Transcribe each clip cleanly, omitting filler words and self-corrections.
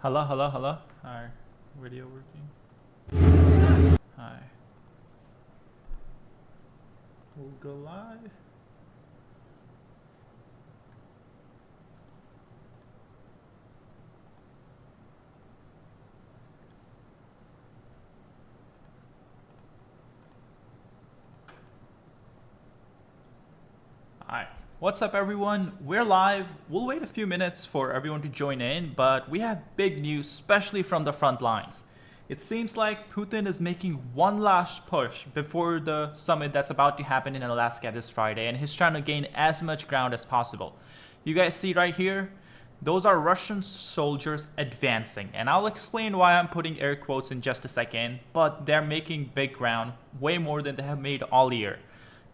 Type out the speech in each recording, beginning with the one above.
Hello, hello, hello. Hi. Video working. Hi. We'll go live. Hi. What's up, everyone? We're live. We'll wait a few minutes for everyone to join in, but we have big news, especially from the front lines. It seems like Putin is making one last push before the summit that's about to happen in Alaska this Friday, and he's trying to gain as much ground as possible. You guys see right here? Those are Russian soldiers advancing, and I'll explain why I'm putting air quotes in just a second, but they're making big ground, way more than they have made all year.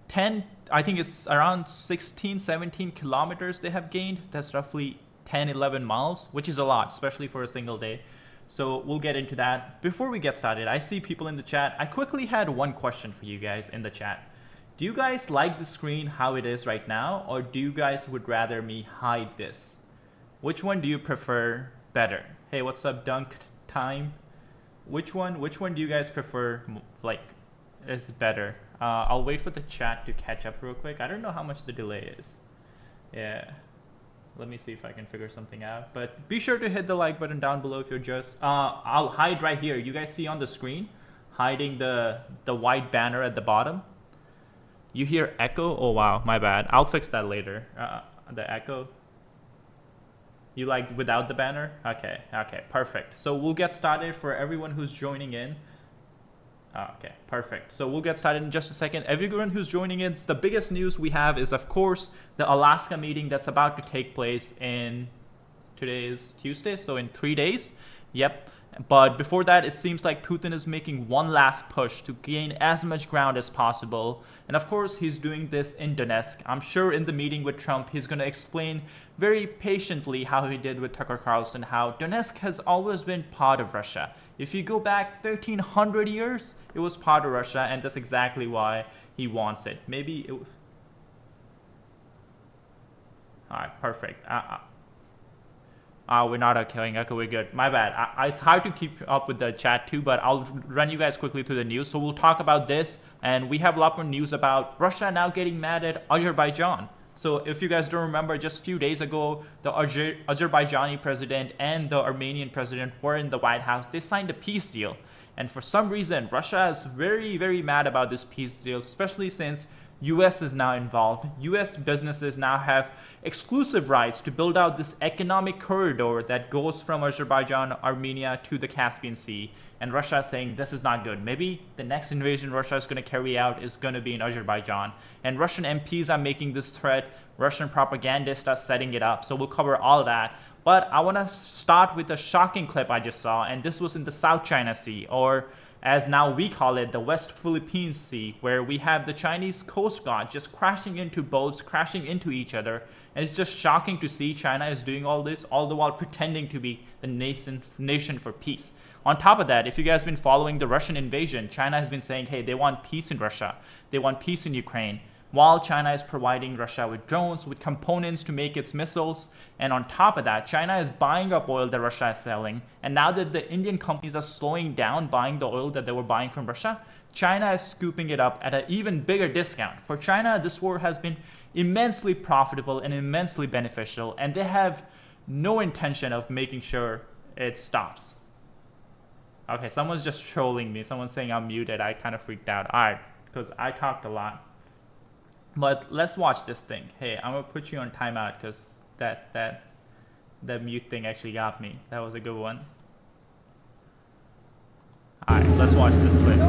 10, I think it's around 16, 17 kilometers they have gained. That's roughly 10, 11 miles, which is a lot, especially for a single day. So we'll get into that. Before we get started, I see people in the chat. I quickly had one question for you guys in the chat. Do you guys like the screen how it is right now, or do you guys would rather me hide this? Which one do you prefer better? Hey, what's up, Dunk Time? Which one do you guys prefer, like, is better? I'll wait for the chat to catch up real quick. I don't know how much the delay is. Yeah. Let me see if I can figure something out. But be sure to hit the like button down below if you're just... I'll hide right here. You guys see on the screen? Hiding the white banner at the bottom. You hear echo? Oh, wow. My bad. I'll fix that later. The echo. You like without the banner? Okay. Okay. Perfect. So we'll get started for everyone who's joining in. Okay, perfect. So we'll get started in just a second. Everyone who's joining in, the biggest news we have is, of course, the Alaska meeting that's about to take place in... Today is Tuesday, so in 3 days. Yep. But before that, it seems like Putin is making one last push to gain as much ground as possible. And of course, he's doing this in Donetsk. I'm sure in the meeting with Trump, he's going to explain very patiently how he did with Tucker Carlson, how Donetsk has always been part of Russia. If you go back 1,300 years, it was part of Russia, and that's exactly why he wants it. Maybe it was... All right, perfect. We're not echoing. Okay, we're good. My bad. It's hard to keep up with the chat too, but I'll run you guys quickly through the news. So we'll talk about this, and we have a lot more news about Russia now getting mad at Azerbaijan. So if you guys don't remember, just a few days ago, the Azerbaijani president and the Armenian president were in the White House. They signed a peace deal. And for some reason, Russia is very, very mad about this peace deal, especially since US is now involved. US businesses now have exclusive rights to build out this economic corridor that goes from Azerbaijan, Armenia to the Caspian Sea. And Russia is saying this is not good. Maybe the next invasion Russia is going to carry out is going to be in Azerbaijan. And Russian MPs are making this threat. Russian propagandists are setting it up. So we'll cover all that. But I want to start with a shocking clip I just saw. And this was in the South China Sea, or as now we call it, the West Philippine Sea, where we have the Chinese Coast Guard just crashing into boats, crashing into each other. And it's just shocking to see China is doing all this, all the while pretending to be the nation for peace. On top of that, if you guys have been following the Russian invasion, China has been saying, hey, they want peace in Russia. They want peace in Ukraine. While China is providing Russia with drones, with components to make its missiles. And on top of that, China is buying up oil that Russia is selling. And now that the Indian companies are slowing down buying the oil that they were buying from Russia, China is scooping it up at an even bigger discount. For China, this war has been immensely profitable and immensely beneficial, and they have no intention of making sure it stops. Okay, someone's just trolling me. Someone's saying I'm muted. I kind of freaked out. All right, because I talked a lot. But let's watch this thing. Hey, I'm gonna put you on timeout because that mute thing actually got me. That was a good one. All right, let's watch this clip.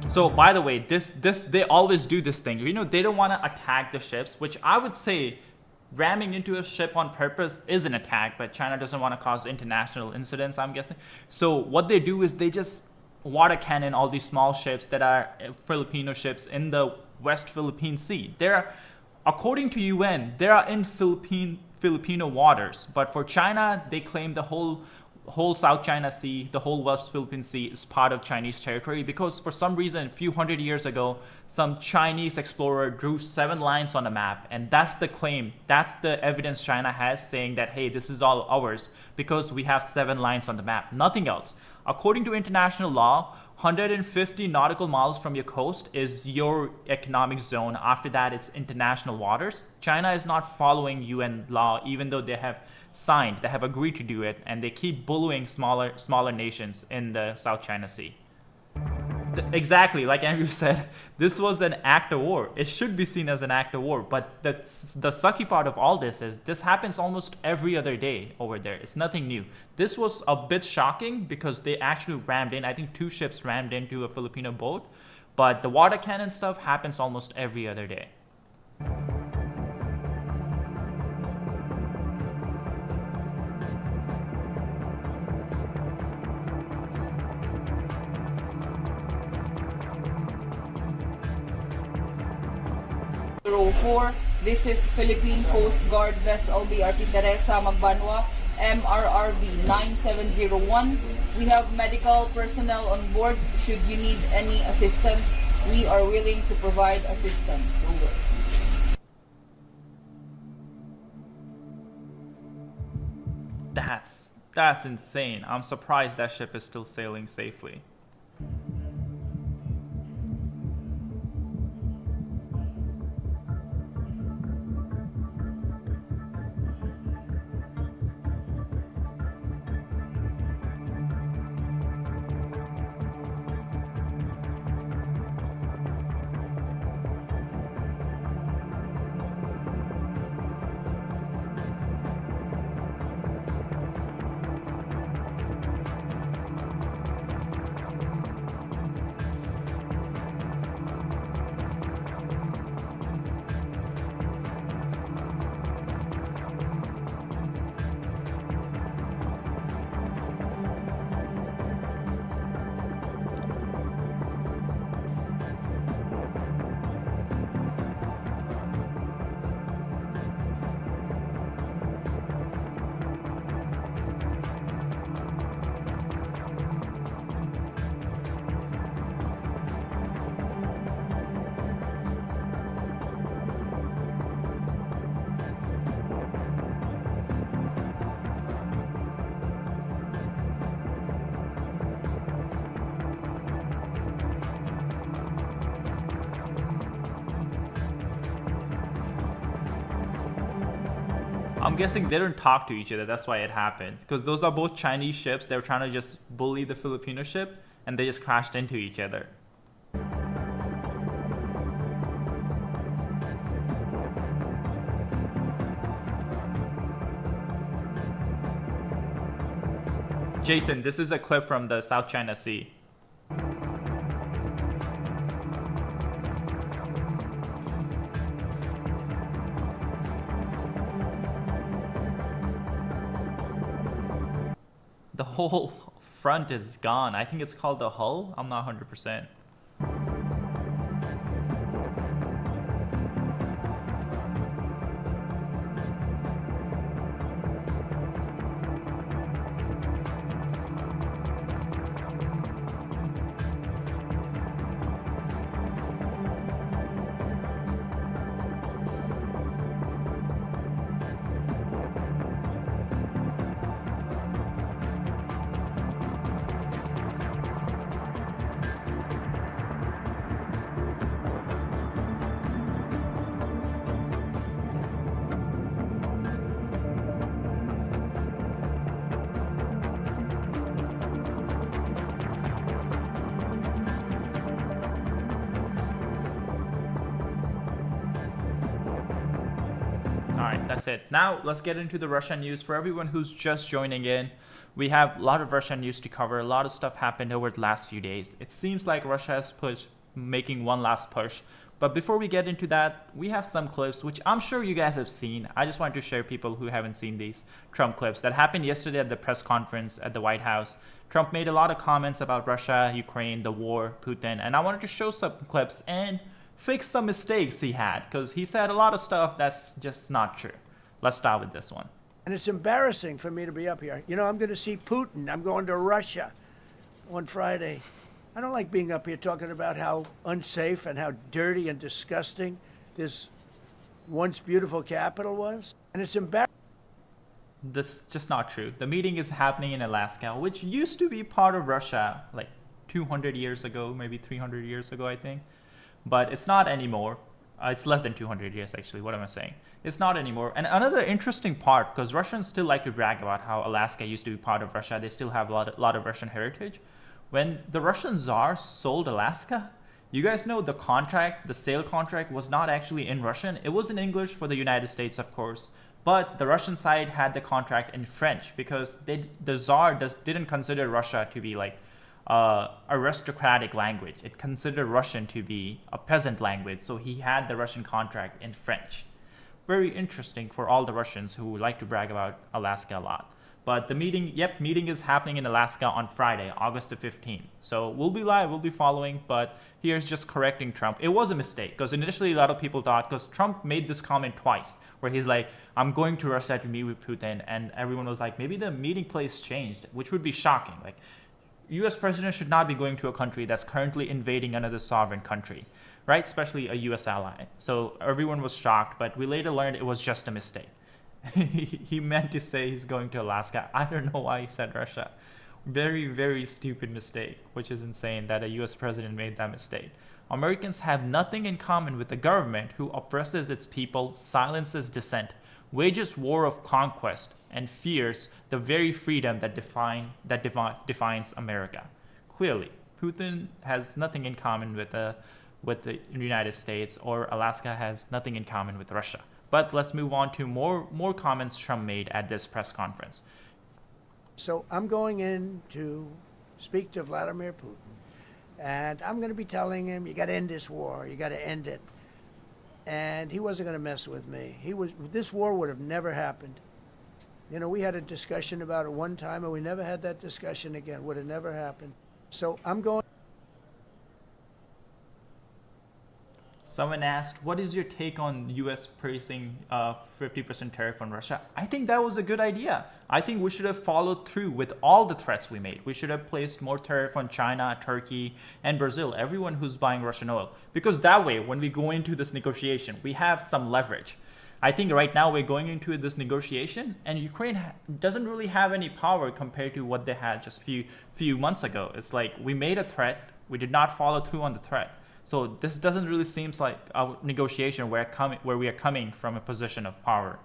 So by the way, they always do this thing. You know, they don't want to attack the ships, which I would say ramming into a ship on purpose is an attack, but China doesn't want to cause international incidents, I'm guessing. So what they do is they just water cannon all these small ships that are Filipino ships in the West Philippine Sea. They're, according to UN, they are in Filipino waters. But for China, they claim the whole South China Sea, the whole West Philippine Sea is part of Chinese territory because for some reason, a few hundred years ago, some Chinese explorer drew 7 lines on a map, and that's the claim, that's the evidence China has saying that, hey, this is all ours because we have 7 lines on the map, nothing else. According to international law, 150 nautical miles from your coast is your economic zone. After that, it's international waters. China is not following UN law, even though they have signed, they have agreed to do it, and they keep bullying smaller nations in the South China Sea. Exactly, like Andrew said, this was an act of war. It should be seen as an act of war, but the sucky part of all this is this happens almost every other day over there. It's nothing new. This was a bit shocking because they actually rammed in, I think 2 ships rammed into a Filipino boat, but the water cannon stuff happens almost every other day. This is Philippine Coast Guard vessel BRT Teresa Magbanwa, MRRV 9701. We have medical personnel on board. Should you need any assistance, we are willing to provide assistance. Over. That's insane. I'm surprised that ship is still sailing safely. I'm guessing they didn't talk to each other, that's why it happened. Because those are both Chinese ships, they were trying to just bully the Filipino ship, and they just crashed into each other. Jason, this is a clip from the South China Sea. The whole front is gone. I think it's called the hull. I'm not 100%. Alright, that's it. Now let's get into the Russian news. For everyone who's just joining in, we have a lot of Russian news to cover. A lot of stuff happened over the last few days. It seems like Russia is making one last push. But before we get into that, we have some clips, which I'm sure you guys have seen. I just wanted to share people who haven't seen these Trump clips that happened yesterday at the press conference at the White House. Trump made a lot of comments about Russia, Ukraine, the war, Putin, and I wanted to show some clips and fix some mistakes he had, because he said a lot of stuff that's just not true. Let's start with this one. And it's embarrassing for me to be up here. You know, I'm going to see Putin. I'm going to Russia on Friday. I don't like being up here talking about how unsafe and how dirty and disgusting this once beautiful capital was. And it's embarrassing. This is just not true. The meeting is happening in Alaska, which used to be part of Russia like 200 years ago, maybe 300 years ago, I think. But it's not anymore. It's less than 200 years, actually. What am I saying? It's not anymore. And another interesting part, because Russians still like to brag about how Alaska used to be part of Russia. They still have a lot of Russian heritage. When the Russian Tsar sold Alaska, you guys know the contract, the sale contract was not actually in Russian. It was in English for the United States, of course. But the Russian side had the contract in French because the Tsar didn't consider Russia to be like aristocratic language. It considered Russian to be a peasant language. So he had the Russian contract in French. Very interesting for all the Russians who like to brag about Alaska a lot. But the meeting is happening in Alaska on Friday, August the 15th. So we'll be live, we'll be following, but here's just correcting Trump. It was a mistake, because initially a lot of people thought, because Trump made this comment twice, where he's like, I'm going to Russia to meet with Putin, and everyone was like, maybe the meeting place changed, which would be shocking. Like, US president should not be going to a country that's currently invading another sovereign country, right? Especially a US ally. So everyone was shocked, but we later learned it was just a mistake. He meant to say he's going to Alaska. I don't know why he said Russia. Very, very stupid mistake, which is insane that a US president made that mistake. Americans have nothing in common with the government who oppresses its people, silences dissent, wages war of conquest, and fears the very freedom that defines America. Clearly, Putin has nothing in common with the United States, or Alaska has nothing in common with Russia. But let's move on to more comments Trump made at this press conference. So I'm going in to speak to Vladimir Putin. And I'm going to be telling him, you got to end this war. You got to end it. And he wasn't going to mess with me. This war would have never happened. You know, we had a discussion about it one time, and we never had that discussion again. Would have never happened. So I'm going. Someone asked, what is your take on US placing 50% tariff on Russia? I think that was a good idea. I think we should have followed through with all the threats we made. We should have placed more tariff on China, Turkey, and Brazil, everyone who's buying Russian oil. Because that way, when we go into this negotiation, we have some leverage. I think right now we're going into this negotiation, and Ukraine doesn't really have any power compared to what they had just few months ago. It's like we made a threat, we did not follow through on the threat. So this doesn't really seem like a negotiation where we are coming from a position of power.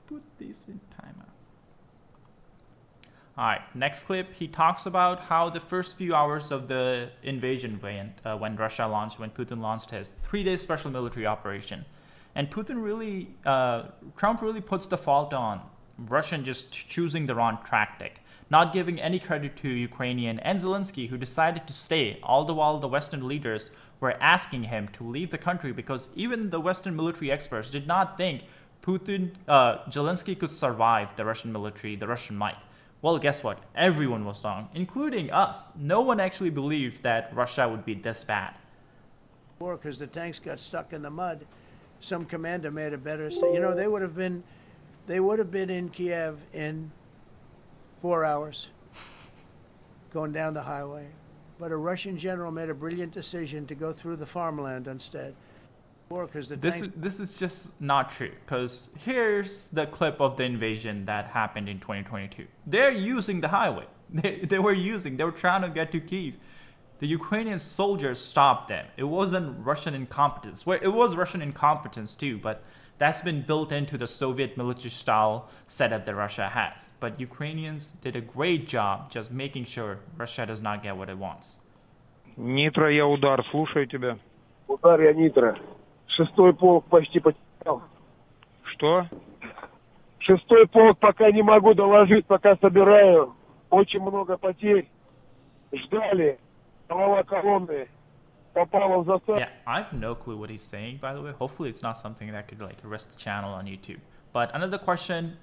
Put this in timeout. All right, next clip, he talks about how the first few hours of the invasion went when Putin launched his 3-day special military operation. And Trump really puts the fault on Russian just choosing the wrong tactic, not giving any credit to Ukrainian and Zelensky, who decided to stay, all the while the Western leaders were asking him to leave the country, because even the Western military experts did not think Zelensky could survive the Russian military, the Russian might. Well, guess what? Everyone was wrong, including us. No one actually believed that Russia would be this bad. Because the tanks got stuck in the mud, some commander made a better mistake. You know, they would have been in Kiev in 4 hours, going down the highway. But a Russian general made a brilliant decision to go through the farmland instead. This is just not true, because here's the clip of the invasion that happened in 2022. They're using the highway. They were trying to get to Kyiv. The Ukrainian soldiers stopped them. It wasn't Russian incompetence. Well, it was Russian incompetence too, but that's been built into the Soviet military style setup that Russia has. But Ukrainians did a great job just making sure Russia does not get what it wants. Нитро, я удар, слушаю тебя. Удар я Нитро. 6-й полк почти потерял. Что? 6-й полк пока не могу доложить, пока собираю. Очень много потерь. Ждали. Голова колонны. попала в засаду. Yeah, I have no clue what he's saying, by the way. Hopefully, it's not something that could like arrest the channel on YouTube. But another question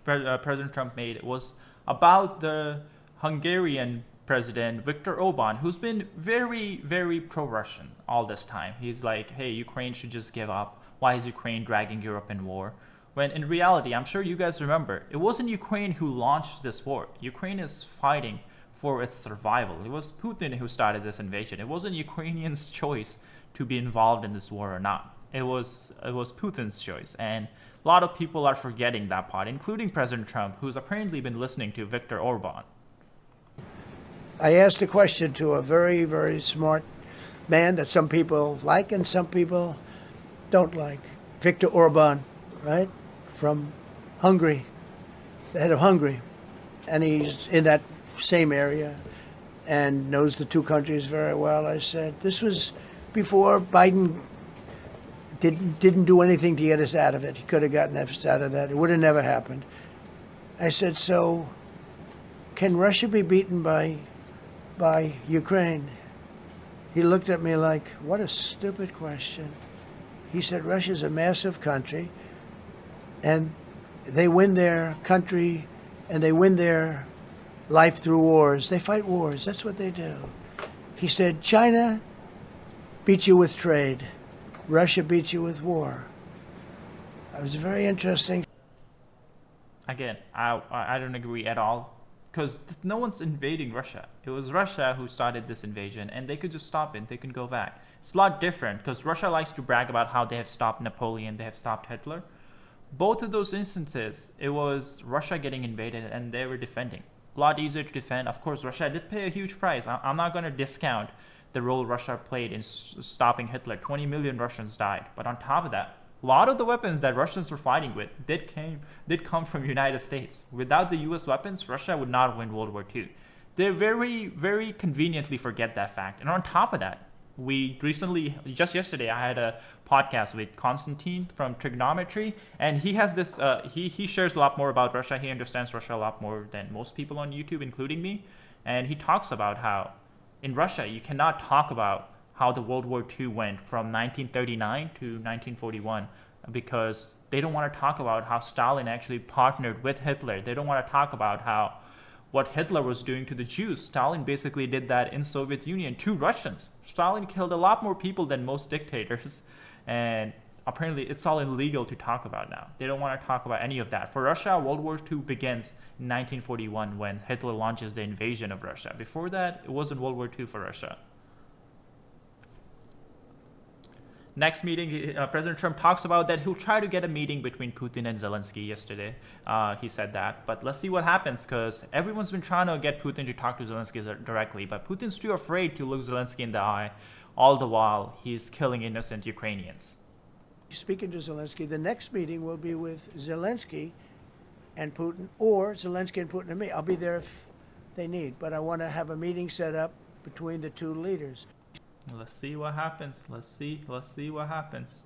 President Trump made was about the Hungarian president Viktor Orban, who's been very, very pro-Russian all this time. He's like, hey, Ukraine should just give up. Why is Ukraine dragging Europe in war? When in reality, I'm sure you guys remember, it wasn't Ukraine who launched this war. Ukraine is fighting for its survival. It was Putin who started this invasion. It wasn't Ukrainians' choice to be involved in this war or not. It was Putin's choice. And a lot of people are forgetting that part, including President Trump, who's apparently been listening to Viktor Orban. I asked a question to a very, very smart man that some people like and some people don't like. Viktor Orban, right? From Hungary, the head of Hungary. And he's in that same area and knows the two countries very well. I said, this was before Biden didn't do anything to get us out of it. He could have gotten us out of that. It would have never happened. I said, so can Russia be beaten by Ukraine? He looked at me like, what a stupid question. He said, Russia's a massive country, and they win their country and they win their life through wars. They fight wars. That's what they do. He said, China beats you with trade. Russia beats you with war. It was very interesting. Again, I don't agree at all, because no one's invading Russia. It was Russia who started this invasion, and they could just stop it. They can go back. It's a lot different, because Russia likes to brag about how they have stopped Napoleon, they have stopped Hitler. Both of those instances, it was Russia getting invaded, and they were defending. A lot easier to defend. Of course, Russia did pay a huge price. I'm not going to discount the role Russia played in stopping Hitler. 20 million Russians died. But on top of that, a lot of the weapons that Russians were fighting with did come from the United States. Without the US weapons, Russia would not win World War II. They very, very conveniently forget that fact. And on top of that, we recently, just yesterday, I had a podcast with Konstantin from Trigonometry, and he has this, he shares a lot more about Russia. He understands Russia a lot more than most people on YouTube, including me. And he talks about how in Russia, you cannot talk about how the World War II went from 1939 to 1941 because they don't want to talk about how Stalin actually partnered with Hitler. They don't want to talk about how what Hitler was doing to the Jews. Stalin basically did that in Soviet Union to Russians. Stalin killed a lot more people than most dictators, and apparently it's all illegal to talk about now. They don't want to talk about any of that. For Russia, World War II begins in 1941 when Hitler launches the invasion of Russia. Before that, it wasn't World War II for Russia. Next meeting, President Trump talks about that he'll try to get a meeting between Putin and Zelensky yesterday. He said that. But let's see what happens, because everyone's been trying to get Putin to talk to Zelensky directly. But Putin's too afraid to look Zelensky in the eye, all the while he's killing innocent Ukrainians. Speaking to Zelensky, the next meeting will be with Zelensky and Putin, or Zelensky and Putin and me. I'll be there if they need. But I want to have a meeting set up between the two leaders. Let's see what happens. Let's see what happens.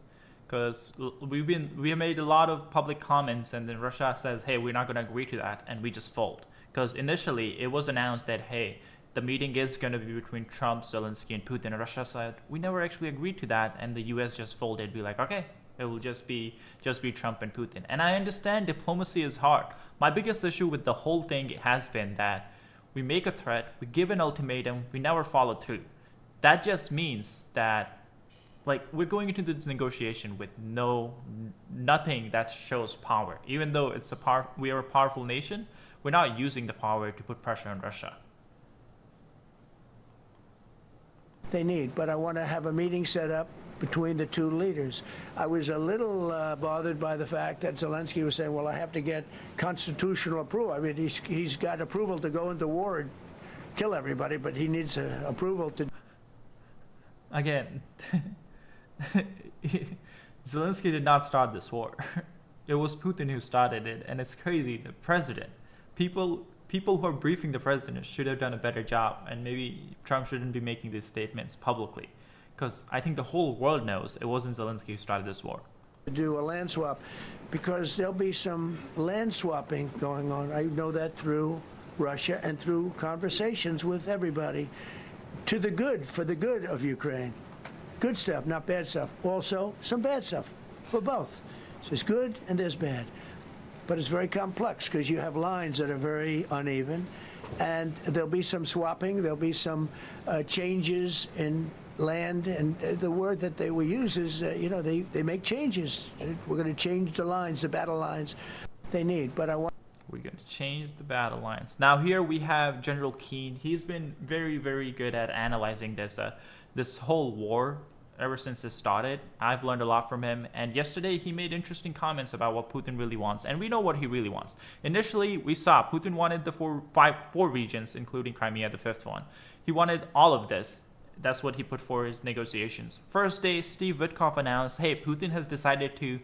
Because we have made a lot of public comments, and then Russia says, hey, we're not going to agree to that, and we just fold. Because initially it was announced that, hey, the meeting is going to be between Trump, Zelensky, and Putin. And Russia said, we never actually agreed to that, and the US just folded, be like, okay, it will just be Trump and Putin. And I understand diplomacy is hard. My biggest issue with the whole thing has been that we make a threat, we give an ultimatum, we never follow through. That just means that, like, we're going into this negotiation with nothing that shows power. Even though we are a powerful nation, we're not using the power to put pressure on Russia. They need, but I want to have a meeting set up between the two leaders. I was a little bothered by the fact that Zelensky was saying, well, I have to get constitutional approval. I mean, he's got approval to go into war and kill everybody, but he needs approval to... Again, Zelensky did not start this war. It was Putin who started it, and it's crazy. The president, people who are briefing the president should have done a better job, and maybe Trump shouldn't be making these statements publicly, because I think the whole world knows it wasn't Zelensky who started this war. Do a land swap, because there'll be some land swapping going on. I know that through Russia and through conversations with everybody. to the good, for the good of Ukraine. Good stuff, not bad stuff. Also, some bad stuff for both. So there's good and there's bad. But it's very complex because you have lines that are very uneven. And there'll be some swapping, there'll be some changes in land. And the word that they will use is, they make changes. We're going to change the lines, the battle lines they need. But we're going to change the battle lines. Now here we have General Keane. He's been very, very good at analyzing this whole war ever since it started. I've learned a lot from him. And yesterday he made interesting comments about what Putin really wants. And we know what he really wants. Initially, we saw Putin wanted the four regions, including Crimea, the fifth one. He wanted all of this. That's what he put for his negotiations. First day, Steve Witkoff announced, hey, Putin has decided to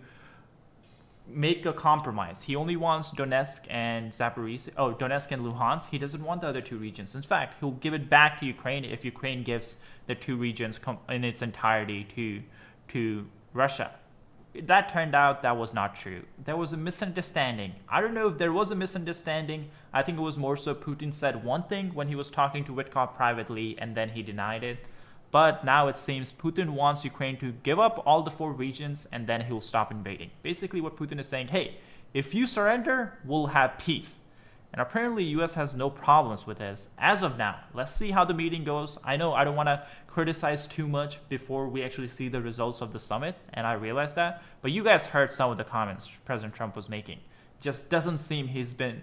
make a compromise. He only wants Donetsk and Donetsk and Luhansk. He doesn't want the other two regions. In fact, he'll give it back to Ukraine if Ukraine gives the two regions in its entirety to Russia. That turned out that was not true. There was a misunderstanding. I don't know if there was a misunderstanding. I think it was more so Putin said one thing when he was talking to Witkoff privately and then he denied it. But now it seems Putin wants Ukraine to give up all the four regions and then he'll stop invading. Basically what Putin is saying, hey, if you surrender, we'll have peace. And apparently US has no problems with this as of now. Let's see how the meeting goes. I know I don't want to criticize too much before we actually see the results of the summit, and I realize that. But you guys heard some of the comments President Trump was making. Just doesn't seem he's been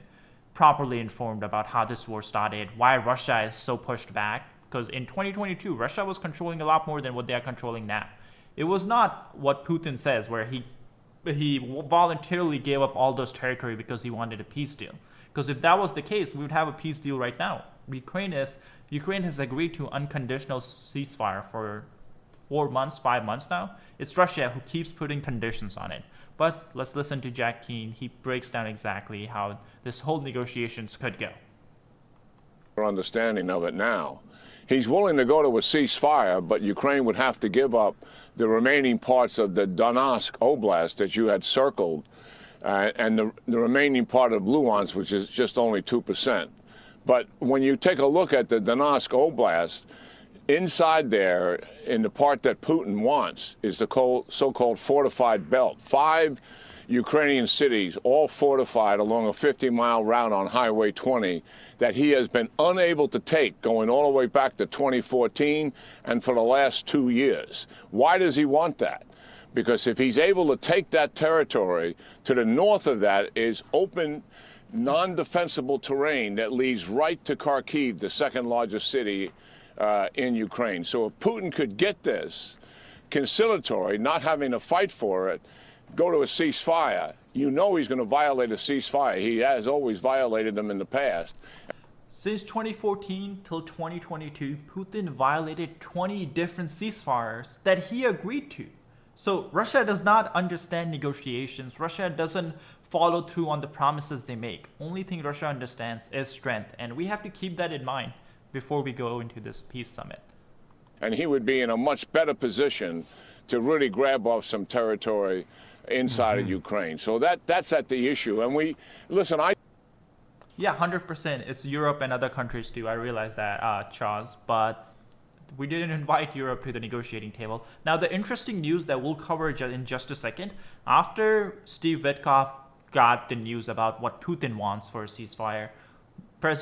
properly informed about how this war started, why Russia is so pushed back. Because in 2022, Russia was controlling a lot more than what they are controlling now. It was not what Putin says, where he voluntarily gave up all those territory because he wanted a peace deal. Because if that was the case, we would have a peace deal right now. Ukraine has agreed to unconditional ceasefire for 5 months now. It's Russia who keeps putting conditions on it. But let's listen to Jack Keane. He breaks down exactly how this whole negotiations could go. Understanding of it now. He's willing to go to a ceasefire, but Ukraine would have to give up the remaining parts of the Donetsk Oblast that you had circled, and the remaining part of Luhansk, which is just only 2%. But when you take a look at the Donetsk Oblast, inside there, in the part that Putin wants, is the so-called fortified belt. 5 Ukrainian cities, all fortified along a 50-mile route on Highway 20 that he has been unable to take, going all the way back to 2014 and for the last 2 years. Why does he want that? Because if he's able to take that territory, to the north of that is open, non-defensible terrain that leads right to Kharkiv, the second largest city in Ukraine. So if Putin could get this conciliatory, not having to fight for it, go to a ceasefire, you know he's going to violate a ceasefire. He has always violated them in the past. Since 2014 till 2022, Putin violated 20 different ceasefires that he agreed to. So Russia does not understand negotiations. Russia doesn't follow through on the promises they make. Only thing Russia understands is strength. And we have to keep that in mind before we go into this peace summit. And he would be in a much better position to really grab off some territory inside of Ukraine. So that's at the issue. And Yeah, 100%. It's Europe and other countries too. I realize that, Charles. But we didn't invite Europe to the negotiating table. Now, the interesting news that we'll cover in just a second, after Steve Witkoff got the news about what Putin wants for a ceasefire, Vice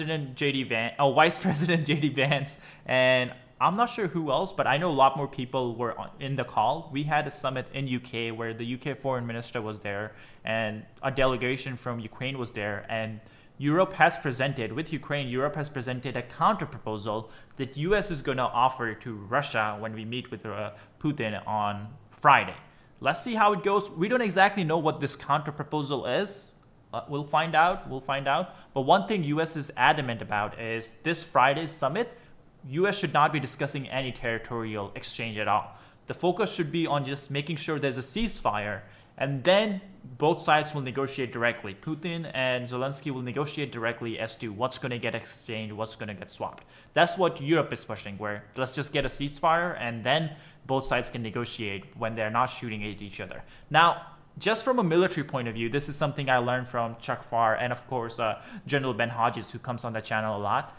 President J.D. Vance, and I'm not sure who else, but I know a lot more people were in the call. We had a summit in UK where the UK foreign minister was there and a delegation from Ukraine was there, and Europe has presented a counter proposal that US is going to offer to Russia when we meet with Putin on Friday. Let's see how it goes. We don't exactly know what this counter proposal is. We'll find out. But one thing US is adamant about is this Friday's summit, US should not be discussing any territorial exchange at all. The focus should be on just making sure there's a ceasefire, and then both sides will negotiate directly. Putin and Zelensky will negotiate directly as to what's going to get exchanged, what's going to get swapped. That's what Europe is pushing, where let's just get a ceasefire and then both sides can negotiate when they're not shooting at each other. Now, just from a military point of view, this is something I learned from Chuck Farr and, of course, General Ben Hodges, who comes on the channel a lot.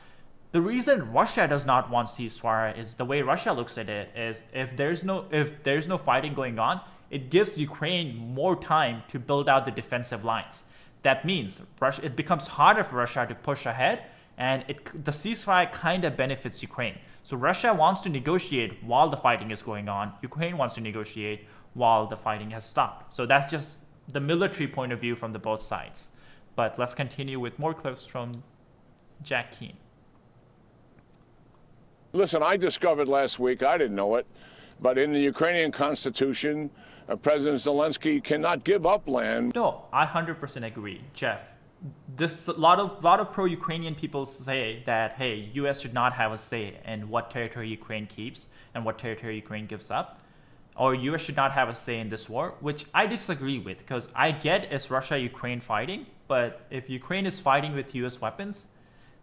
The reason Russia does not want ceasefire is the way Russia looks at it is if there's no fighting going on, it gives Ukraine more time to build out the defensive lines. That means it becomes harder for Russia to push ahead, and the ceasefire kind of benefits Ukraine. So Russia wants to negotiate while the fighting is going on. Ukraine wants to negotiate while the fighting has stopped. So that's just the military point of view from the both sides. But let's continue with more clips from Jack Keane. Listen, I discovered last week, I didn't know it, but in the Ukrainian constitution, President Zelensky cannot give up land. No, I 100% agree, Jeff. This a lot of pro-Ukrainian people say that hey, U.S. should not have a say in what territory Ukraine keeps and what territory Ukraine gives up, or U.S. should not have a say in this war, which I disagree with because I get it's Russia-Ukraine fighting, but if Ukraine is fighting with U.S. weapons,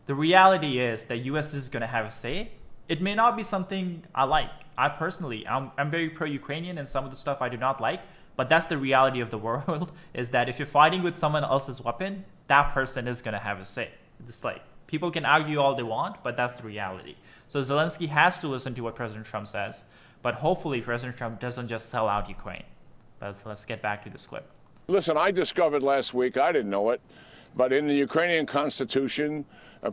the reality is that U.S. is going to have a say. It may not be something I like. I'm very pro-Ukrainian and some of the stuff I do not like, but that's the reality of the world is that if you're fighting with someone else's weapon, that person is going to have a say. It's like people can argue all they want, but that's the reality. So Zelensky has to listen to what President Trump says, but hopefully President Trump doesn't just sell out Ukraine. But let's get back to this clip. Listen, I discovered last week, I didn't know it, but in the Ukrainian constitution,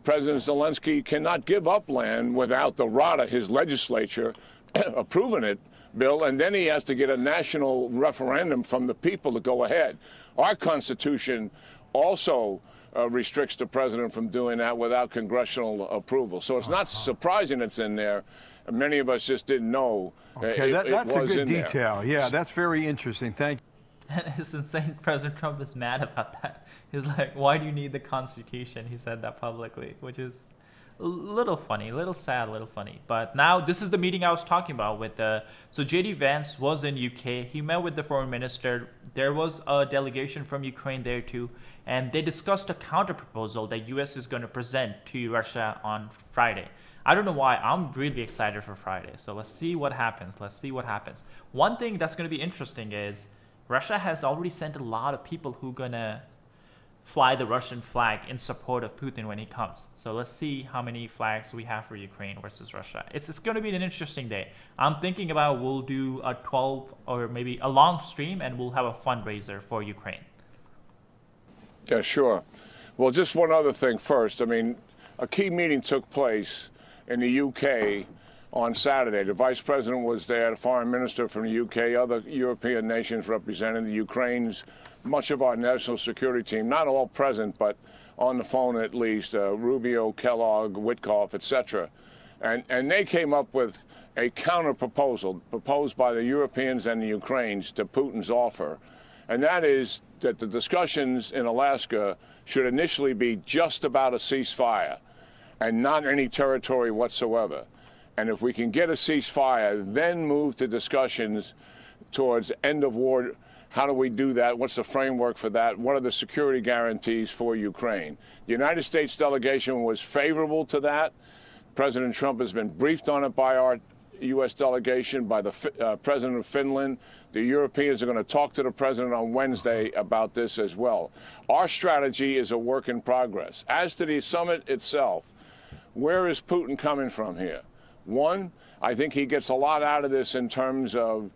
President Zelensky cannot give up land without the Rada, his legislature, approving it, Bill, and then he has to get a national referendum from the people to go ahead. Our Constitution also restricts the president from doing that without congressional approval. So it's not surprising it's in there. Many of us just didn't know okay, that's it a was good in there. detail. Yeah, that's very interesting. Thank you. And it's insane. President Trump is mad about that. He's like, why do you need the Constitution? He said that publicly, which is a little funny, a little sad, a little funny. But now this is the meeting I was talking about with so JD Vance was in UK. He met with the foreign minister. There was a delegation from Ukraine there too. And they discussed a counter proposal that US is going to present to Russia on Friday. I don't know why. I'm really excited for Friday. So let's see what happens. One thing that's going to be interesting is Russia has already sent a lot of people who are going to fly the Russian flag in support of Putin when he comes. So let's see how many flags we have for Ukraine versus Russia. It's going to be an interesting day. I'm thinking about we'll do a 12 or maybe a long stream and we'll have a fundraiser for Ukraine. Yeah, sure. Well, just one other thing first. I mean, a key meeting took place in the UK on Saturday. The vice president was there, the foreign minister from the UK, other European nations represented, the Ukraine's, much of our national security team, not all present, but on the phone at least, Rubio, Kellogg, Witkoff, etc. And they came up with a counter proposal proposed by the Europeans and the Ukrainians to Putin's offer. And that is that the discussions in Alaska should initially be just about a ceasefire and not any territory whatsoever. And if we can get a ceasefire, then move to discussions towards end of war. How do we do that? What's the framework for that? What are the security guarantees for Ukraine? The United States delegation was favorable to that. President Trump has been briefed on it by our U.S. delegation, by the president of Finland. The Europeans are going to talk to the president on Wednesday about this as well. Our strategy is a work in progress. As to the summit itself, where is Putin coming from here? One, I think he gets a lot out of this in terms of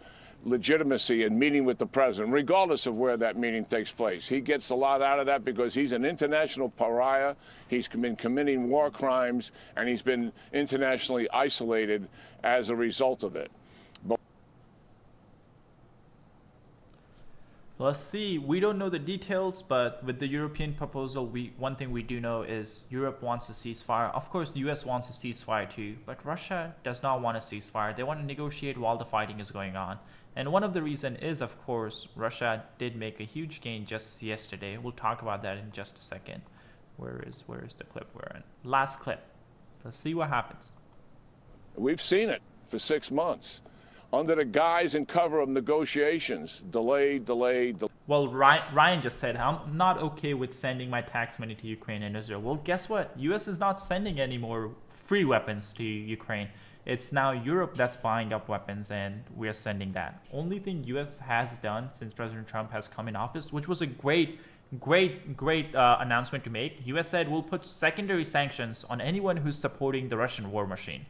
legitimacy in meeting with the president, regardless of where that meeting takes place. He gets a lot out of that because he's an international pariah. He's been committing war crimes, and he's been internationally isolated as a result of it. Let's see. We don't know the details, but with the European proposal, one thing we do know is Europe wants a ceasefire. Of course, the US wants a ceasefire too, but Russia does not want a ceasefire. They want to negotiate while the fighting is going on. And one of the reasons is, of course, Russia did make a huge gain just yesterday. We'll talk about that in just a second. Where is the clip we're in? Last clip. Let's see what happens. We've seen it for 6 months. Under the guise and cover of negotiations, delay. Well, Ryan just said, I'm not okay with sending my tax money to Ukraine and Israel. Well, guess what? US is not sending any more free weapons to Ukraine. It's now Europe that's buying up weapons, and we're sending that. Only thing US has done since President Trump has come in office, which was a great Great announcement to make. US said we'll put secondary sanctions on anyone who's supporting the Russian war machine.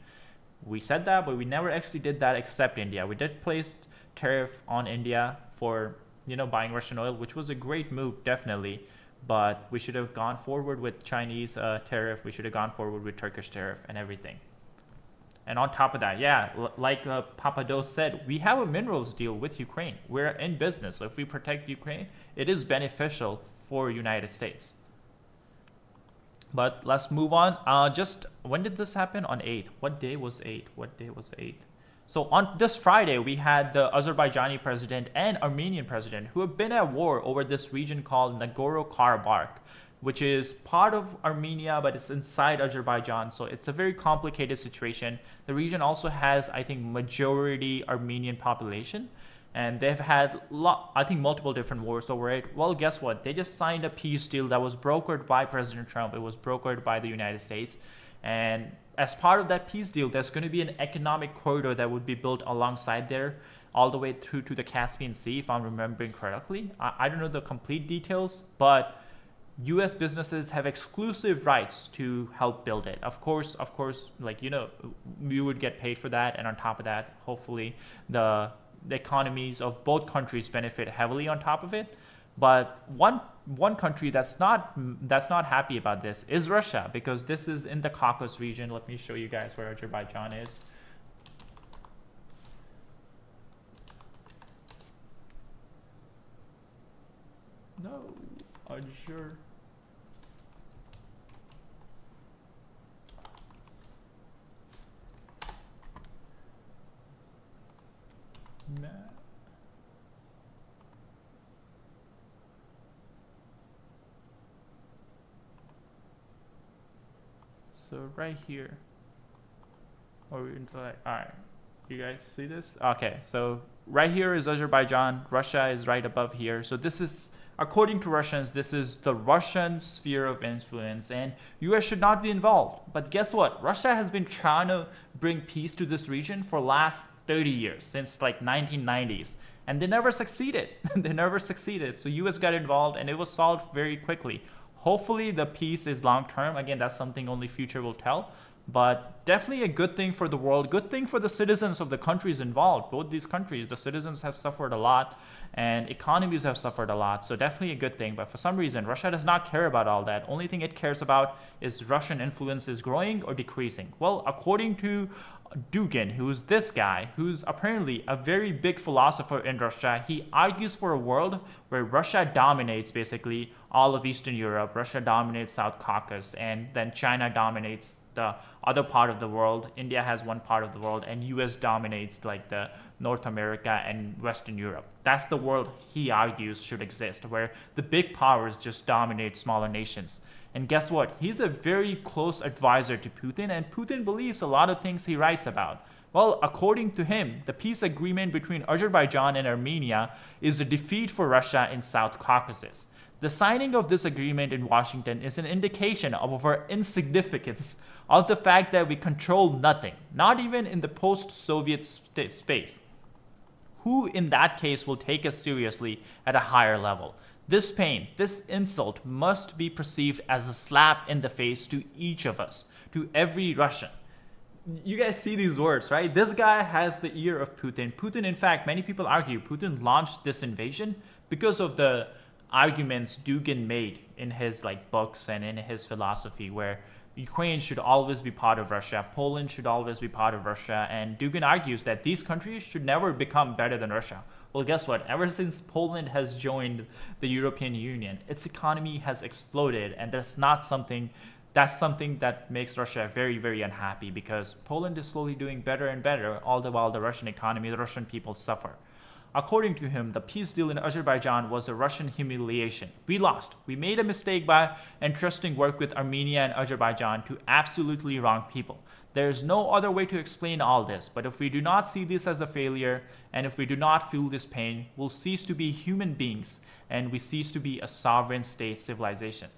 We said that, but we never actually did that except India. We did place tariff on India for buying Russian oil, which was a great move, definitely. But we should have gone forward with Chinese tariff. We should have gone forward with Turkish tariff and everything. And on top of that, like Papados said, we have a minerals deal with Ukraine. We're in business. So if we protect Ukraine, it is beneficial for United States. But let's move on. Just when did this happen? On 8th. What day was 8th? So on this Friday, we had the Azerbaijani president and Armenian president who have been at war over this region called Nagorno-Karabakh, which is part of Armenia, but it's inside Azerbaijan. So it's a very complicated situation. The region also has, I think, majority Armenian population. And they've had, multiple different wars over it. Well, guess what? They just signed a peace deal that was brokered by President Trump. It was brokered by the United States. And as part of that peace deal, there's going to be an economic corridor that would be built alongside there, all the way through to the Caspian Sea, if I'm remembering correctly. I don't know the complete details, but U.S. businesses have exclusive rights to help build it. Of course, we would get paid for that. And on top of that, hopefully the economies of both countries benefit heavily on top of it. But one country that's not happy about this is Russia, because this is in the Caucasus region. Let me show you guys where Azerbaijan is. No, Azer. Nah. So right here, or all right, you guys see this? Okay, so right here is Azerbaijan. Russia is right above here. So this is, according to Russians, this is the Russian sphere of influence, and US should not be involved. But guess what? Russia has been trying to bring peace to this region for last 30 years, since like 1990s, and they never succeeded. They never succeeded. So US got involved, and it was solved very quickly. Hopefully the peace is long term. Again, that's something only future will tell. But definitely a good thing for the world, good thing for the citizens of the countries involved. Both these countries, the citizens have suffered a lot and economies have suffered a lot. So definitely a good thing. But for some reason, Russia does not care about all that. Only thing it cares about is Russian influence is growing or decreasing. Well, according to Dugin, who's this guy, who's apparently a very big philosopher in Russia, he argues for a world where Russia dominates basically all of Eastern Europe, Russia dominates South Caucasus, and then China dominates the other part of the world. India has one part of the world, and US dominates like the North America and Western Europe. That's the world he argues should exist, where the big powers just dominate smaller nations. And guess what? He's a very close advisor to Putin, and Putin believes a lot of things he writes about. Well, according to him, the peace agreement between Azerbaijan and Armenia is a defeat for Russia in South Caucasus. The signing of this agreement in Washington is an indication of our insignificance, of the fact that we control nothing, not even in the post-Soviet space. Who in that case will take us seriously at a higher level? This pain, this insult must be perceived as a slap in the face to each of us, to every Russian. You guys see these words, right? This guy has the ear of Putin. Putin, in fact, many people argue Putin launched this invasion because of the arguments Dugin made in his books and in his philosophy, where Ukraine should always be part of Russia, Poland should always be part of Russia, and Dugin argues that these countries should never become better than Russia. Well, guess what? Ever since Poland has joined the European Union, its economy has exploded, and that's something that makes Russia very, very unhappy, because Poland is slowly doing better and better, all the while the Russian economy, the Russian people suffer. According to him, the peace deal in Azerbaijan was a Russian humiliation. We lost. We made a mistake by entrusting work with Armenia and Azerbaijan to absolutely wrong people. There is no other way to explain all this, but if we do not see this as a failure, and if we do not feel this pain, we'll cease to be human beings, and we cease to be a sovereign state civilization.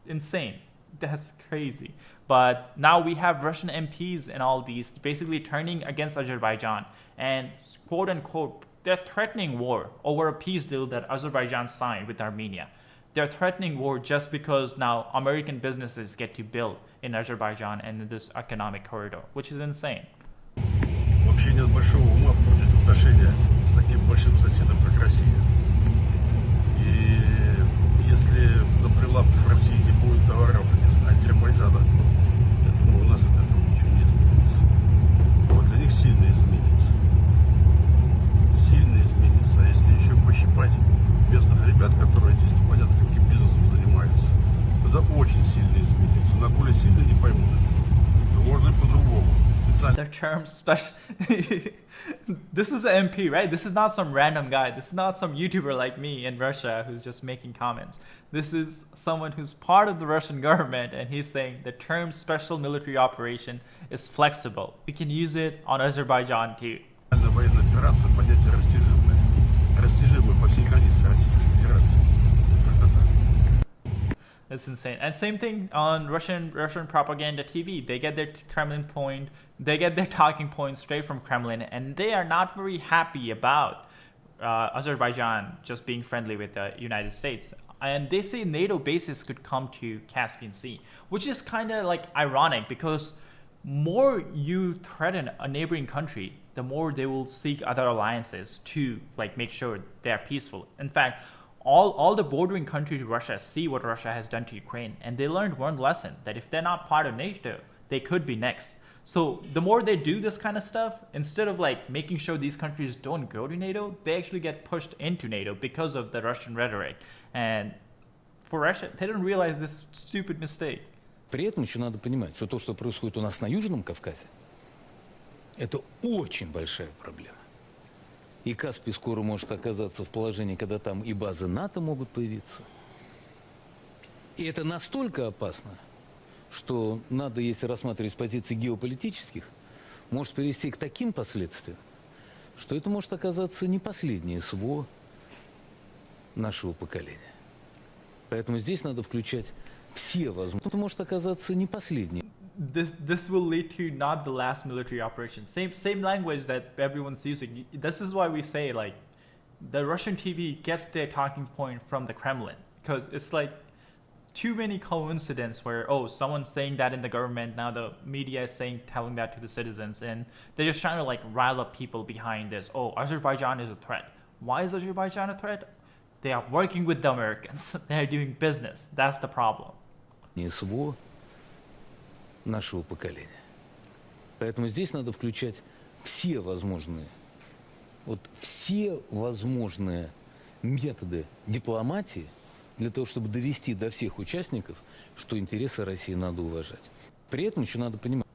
Insane. That's crazy. But now we have Russian MPs and all these basically turning against Azerbaijan, and quote unquote, they're threatening war over a peace deal that Azerbaijan signed with Armenia. they're threatening war just because now American businesses get to build in Azerbaijan and in this economic corridor, which is insane. Вообще нет большого ума портить отношения с таким большим соседом, как Россия. И если на прилавках в России не будет товаров из Азербайджана, я думаю, у нас от этого ничего не изменится. Вот для них сильно изменится. Сильно изменится. А если еще пощипать местных ребят, которые здесь непонятно каким бизнесом занимаются, тогда очень сильно изменится. Насколько сильно, не поймут. Но можно и по-другому. The term special. This is an MP, right? This is not some random guy. This is not some YouTuber like me in Russia who's just making comments. This is someone who's part of the Russian government, and he's saying the term special military operation is flexible. We can use it on Azerbaijan too. Военная операция — понятие растяжимое. Растяжимое по всей границе Российской Федерации. Как-то так. It's insane. And same thing on Russian propaganda TV. They get their talking points straight from Kremlin, and they are not very happy about Azerbaijan just being friendly with the United States. And they say NATO bases could come to Caspian Sea, which is kind of like ironic because more you threaten a neighboring country, the more they will seek other alliances to like make sure they're peaceful. In fact, all the bordering countries to Russia see what Russia has done to Ukraine, and they learned one lesson, that if they're not part of NATO, they could be next. So the more they do this kind of stuff, instead of like making sure these countries don't go to NATO, they actually get pushed into NATO because of the Russian rhetoric. And for Russia, they don't realize this stupid mistake. При этом еще надо понимать, что то, что происходит у нас на Южном Кавказе, это очень большая проблема. И Каспий скоро может оказаться в положении, когда там и базы НАТО могут появиться. И это настолько опасно, что надо, если рассматривать с позиции геополитических, может привести к таким последствиям, что это может оказаться не последнее СВО нашего поколения. Поэтому здесь надо включать все возможности. Это может оказаться не последнее. This will lead to not the last military operation. Same language that everyone's using. This is why we say like the Russian TV gets their talking point from the Kremlin, because it's like too many coincidences where someone's saying that in the government, now the media is telling that to the citizens, and they're just trying to like rile up people behind this. Azerbaijan is a threat. Why is Azerbaijan a threat? They are working with the Americans. They're doing business. That's the problem. СВО нашего поколения. Поэтому здесь надо включать все возможные методы дипломатии для того, чтобы довести до всех участников, что интересы России надо уважать. При этом еще надо понимать.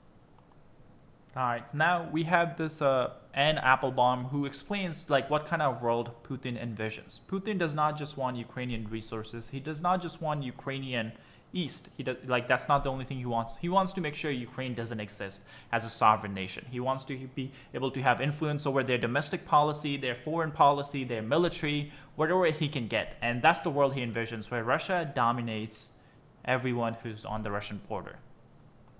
All right, now we have this Anne Applebaum who explains like what kind of world Putin envisions. Putin does not just want Ukrainian resources. He does not just want Ukrainian East. That's not the only thing he wants. He wants to make sure Ukraine doesn't exist as a sovereign nation. He wants to be able to have influence over their domestic policy, their foreign policy, their military, whatever he can get. And that's the world he envisions, where Russia dominates everyone who's on the Russian border.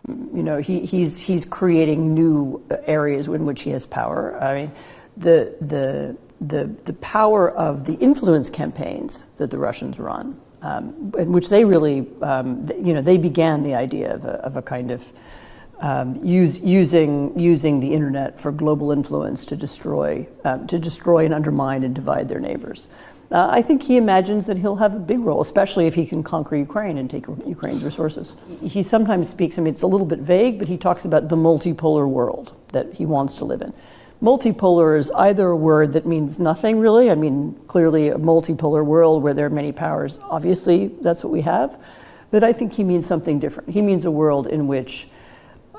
You know, he's creating new areas in which he has power. I mean, the power of the influence campaigns that the Russians run, in which they really, they began the idea of a kind of using the internet for global influence to destroy and undermine and divide their neighbors. I think he imagines that he'll have a big role, especially if he can conquer Ukraine and take Ukraine's resources. He sometimes speaks, I mean, it's a little bit vague, but he talks about the multipolar world that he wants to live in. Multipolar is either a word that means nothing really. I mean, clearly a multipolar world where there are many powers, obviously that's what we have. But I think he means something different. He means a world in which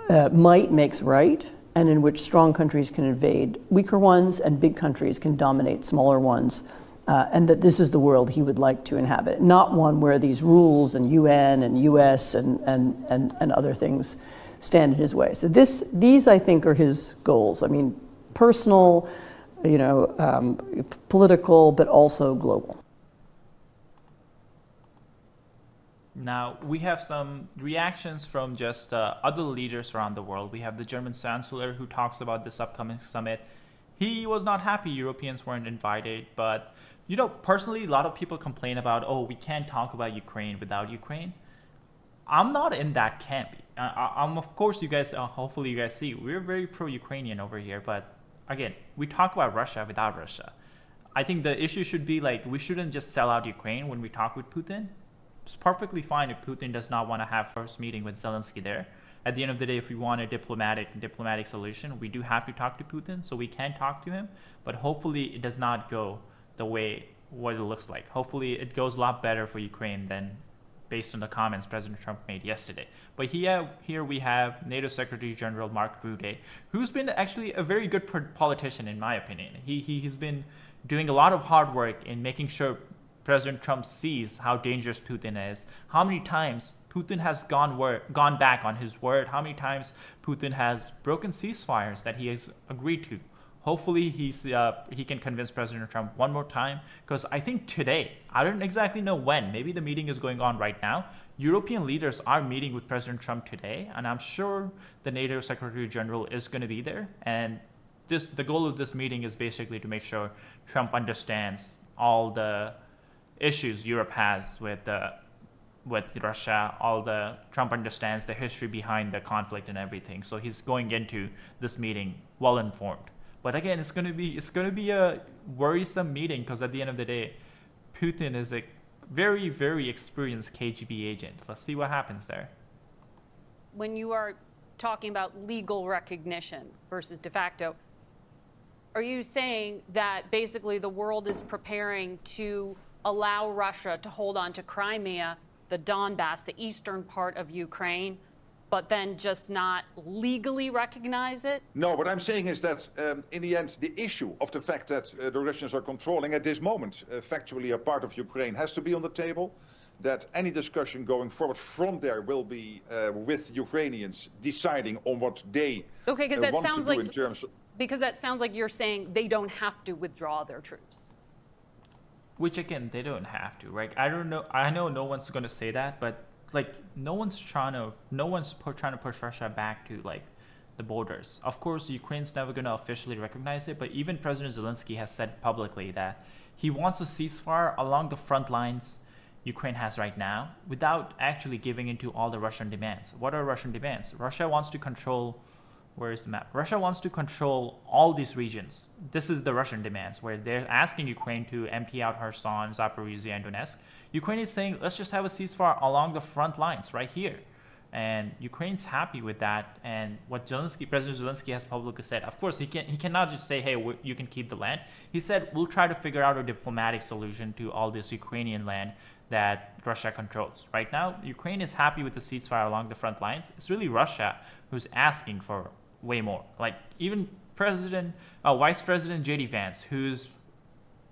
might makes right, and in which strong countries can invade weaker ones and big countries can dominate smaller ones. And that this is the world he would like to inhabit, not one where these rules and UN and US and other things stand in his way. So these I think are his goals. I mean, personal, political, but also global. Now, we have some reactions from just other leaders around the world. We have the German Chancellor who talks about this upcoming summit. He was not happy Europeans weren't invited, but You know, personally, a lot of people complain about, oh, we can't talk about Ukraine without Ukraine. I'm not in that camp. I'm, of course, you guys, hopefully you guys see, we're very pro-Ukrainian over here. But again, we talk about Russia without Russia. I think the issue should be like, we shouldn't just sell out Ukraine when we talk with Putin. It's perfectly fine if Putin does not want to have first meeting with Zelensky there. At the end of the day, if we want a diplomatic solution, we do have to talk to Putin, so we can talk to him. But hopefully it does not go the way what it looks like. Hopefully it goes a lot better for Ukraine than based on the comments President Trump made yesterday. But here we have NATO Secretary General Mark Rutte, who's been actually a very good politician in my opinion. He's been doing a lot of hard work in making sure President Trump sees how dangerous Putin is, how many times Putin has gone back on his word, how many times Putin has broken ceasefires that he has agreed to. Hopefully he can convince President Trump one more time, because I think today, I don't exactly know when, maybe the meeting is going on right now, European leaders are meeting with President Trump today, and I'm sure the NATO Secretary General is going to be there. And the goal of this meeting is basically to make sure Trump understands all the issues Europe has with Russia. Trump understands the history behind the conflict and everything. So he's going into this meeting well informed. But again, it's going to be a worrisome meeting, because at the end of the day, Putin is a very, very experienced KGB agent. Let's see what happens there. When you are talking about legal recognition versus de facto, are you saying that basically the world is preparing to allow Russia to hold on to Crimea, the Donbass, the eastern part of Ukraine, but then just not legally recognize it? No, what I'm saying is that in the end, the issue of the fact that the Russians are controlling at this moment factually a part of Ukraine has to be on the table, that any discussion going forward from there will be with Ukrainians deciding on what they okay, because that want sounds to do like, in terms of... because that sounds like you're saying they don't have to withdraw their troops. Which again, they don't have to, right? I don't know. I know no one's going to say that, but like no one's trying to push Russia back to like the borders. Of course, Ukraine's never going to officially recognize it, but even President Zelensky has said publicly that he wants a ceasefire along the front lines Ukraine has right now without actually giving into all the Russian demands. What are Russian demands? Russia wants to control, where is the map? Russia wants to control all these regions. This is the Russian demands, where they're asking Ukraine to empty out Kherson, Zaporizhia, and Donetsk. Ukraine is saying, let's just have a ceasefire along the front lines right here. And Ukraine's happy with that. And what President Zelensky has publicly said, of course, he cannot just say, hey, you can keep the land. He said, we'll try to figure out a diplomatic solution to all this Ukrainian land that Russia controls. Right now, Ukraine is happy with the ceasefire along the front lines. It's really Russia who's asking for way more. Like even Vice President J.D. Vance, who's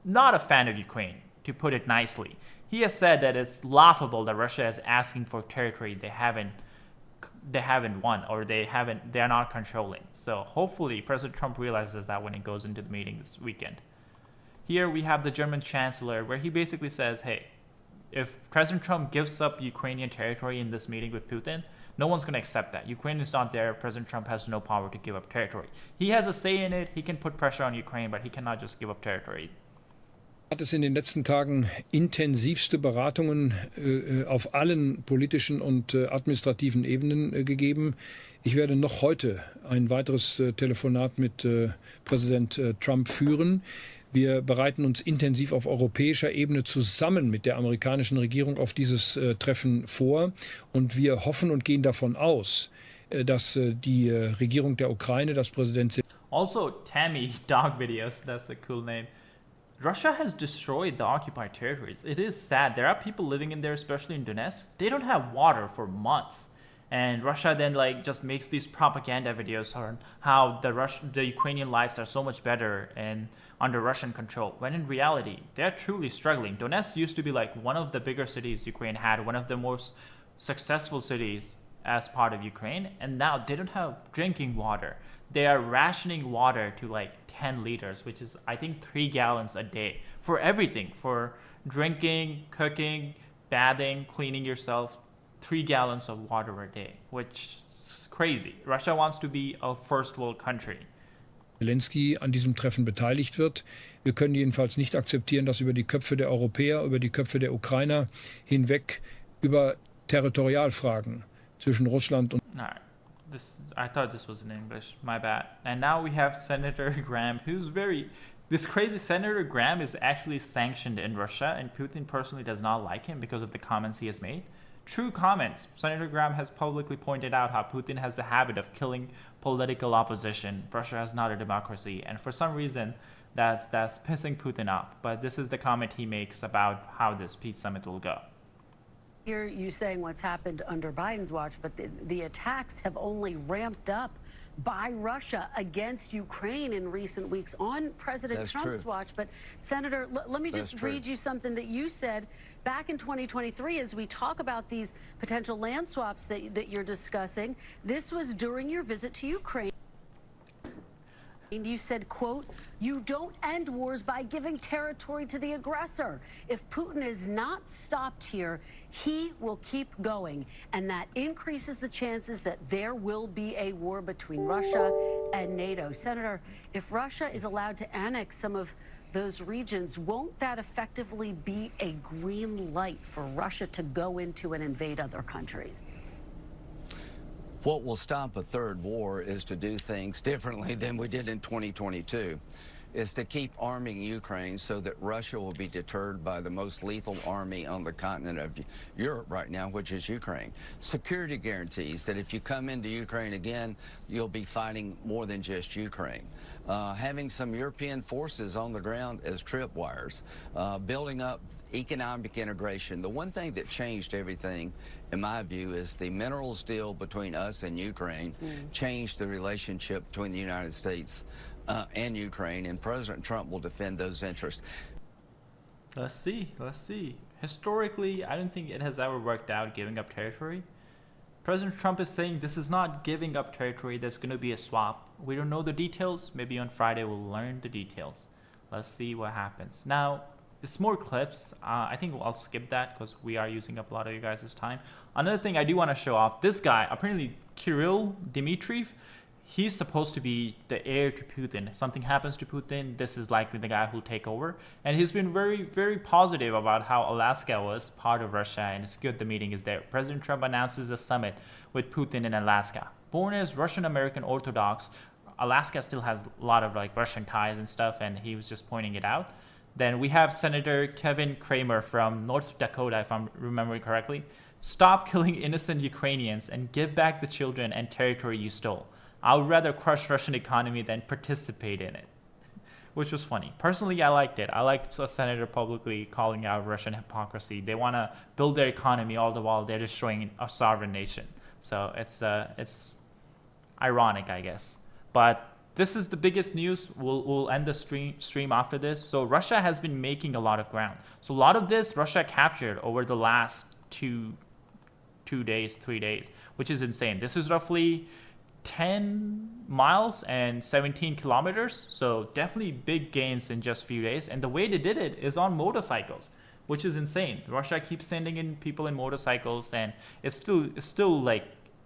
not a fan of Ukraine, to put it nicely, he has said that it's laughable that Russia is asking for territory they haven't won, or they're not controlling. So hopefully President Trump realizes that when he goes into the meeting this weekend. Here we have the German Chancellor, where he basically says, hey, if President Trump gives up Ukrainian territory in this meeting with Putin, no one's going to accept that. Ukraine is not there. President Trump has no power to give up territory. He has a say in it. He can put pressure on Ukraine, but he cannot just give up territory. Hat es in den letzten Tagen intensivste Beratungen auf allen politischen und administrativen Ebenen gegeben. Ich werde noch heute ein weiteres Telefonat mit Präsident Trump führen. Wir bereiten uns intensiv auf europäischer Ebene zusammen mit der amerikanischen Regierung auf dieses Treffen vor. Und wir hoffen und gehen davon aus, dass die Regierung der Ukraine, das Präsident... Also, Tammy Dog Videos, that's a cool name. Russia has destroyed the occupied territories. It is sad. There are people living in there, especially in Donetsk. They don't have water for months. And Russia then just makes these propaganda videos on how the Ukrainian lives are so much better and under Russian control, when in reality, they're truly struggling. Donetsk used to be like one of the bigger cities Ukraine had, one of the most successful cities as part of Ukraine, and now they don't have drinking water. They are rationing water to like 10 liters, which is, I think, 3 gallons a day for everything, for drinking, cooking, bathing, cleaning yourself, 3 gallons of water a day, which is crazy. Russia wants to be a first world country. Zelensky an diesem Treffen beteiligt wird. Wir können jedenfalls nicht akzeptieren, dass über die Köpfe der Europäer, über die Köpfe der Ukrainer hinweg über Territorialfragen zwischen Russland und I thought this was in English. My bad. And now we have Senator Graham, who's this crazy Senator Graham is actually sanctioned in Russia, and Putin personally does not like him because of the comments he has made. True comments. Senator Graham has publicly pointed out how Putin has the habit of killing political opposition. Russia is not a democracy, and for some reason, that's pissing Putin off. But this is the comment he makes about how this peace summit will go. Hear you saying what's happened under Biden's watch, but the attacks have only ramped up by Russia against Ukraine in recent weeks on President Trump's watch. But Senator, let me just read you something that you said back in 2023 as we talk about these potential land swaps that you're discussing. This was during your visit to Ukraine. You said, quote, "You don't end wars by giving territory to the aggressor. If Putin is not stopped here, he will keep going. And that increases the chances that there will be a war between Russia and NATO." Senator, if Russia is allowed to annex some of those regions, won't that effectively be a green light for Russia to go into and invade other countries? What will stop a third war is to do things differently than we did in 2022, is to keep arming Ukraine so that Russia will be deterred by the most lethal army on the continent of Europe right now, which is Ukraine. Security guarantees that if you come into Ukraine again, you'll be fighting more than just Ukraine. Having some European forces on the ground as tripwires, building up economic integration. The one thing that changed everything, in my view, is the minerals deal between us and Ukraine changed the relationship between the United States and Ukraine, and President Trump will defend those interests. Let's see. Historically, I don't think it has ever worked out giving up territory. President Trump is saying this is not giving up territory, there's going to be a swap. We don't know the details. Maybe on Friday we'll learn the details. Let's see what happens. Now, there's more clips. I think I'll skip that because we are using up a lot of you guys' time. Another thing I do want to show off, this guy, apparently Kirill Dmitriev, he's supposed to be the heir to Putin. If something happens to Putin, this is likely the guy who'll take over. And he's been very, very positive about how Alaska was part of Russia, and it's good the meeting is there. President Trump announces a summit with Putin in Alaska. Born as Russian-American Orthodox, Alaska still has a lot of Russian ties and stuff, and he was just pointing it out. Then we have Senator Kevin Kramer from North Dakota, if I'm remembering correctly. Stop killing innocent Ukrainians and give back the children and territory you stole. I would rather crush Russian economy than participate in it. Which was funny. Personally, I liked it. I liked a senator publicly calling out Russian hypocrisy. They want to build their economy all the while they're destroying a sovereign nation. So it's ironic, I guess. But this is the biggest news. We'll end the stream after this. So Russia has been making a lot of ground. So a lot of this Russia captured over the last 3 days, which is insane. This is roughly 10 miles and 17 kilometers. So definitely big gains in just a few days. And the way they did it is on motorcycles, which is insane. Russia keeps sending in people in motorcycles, and it's still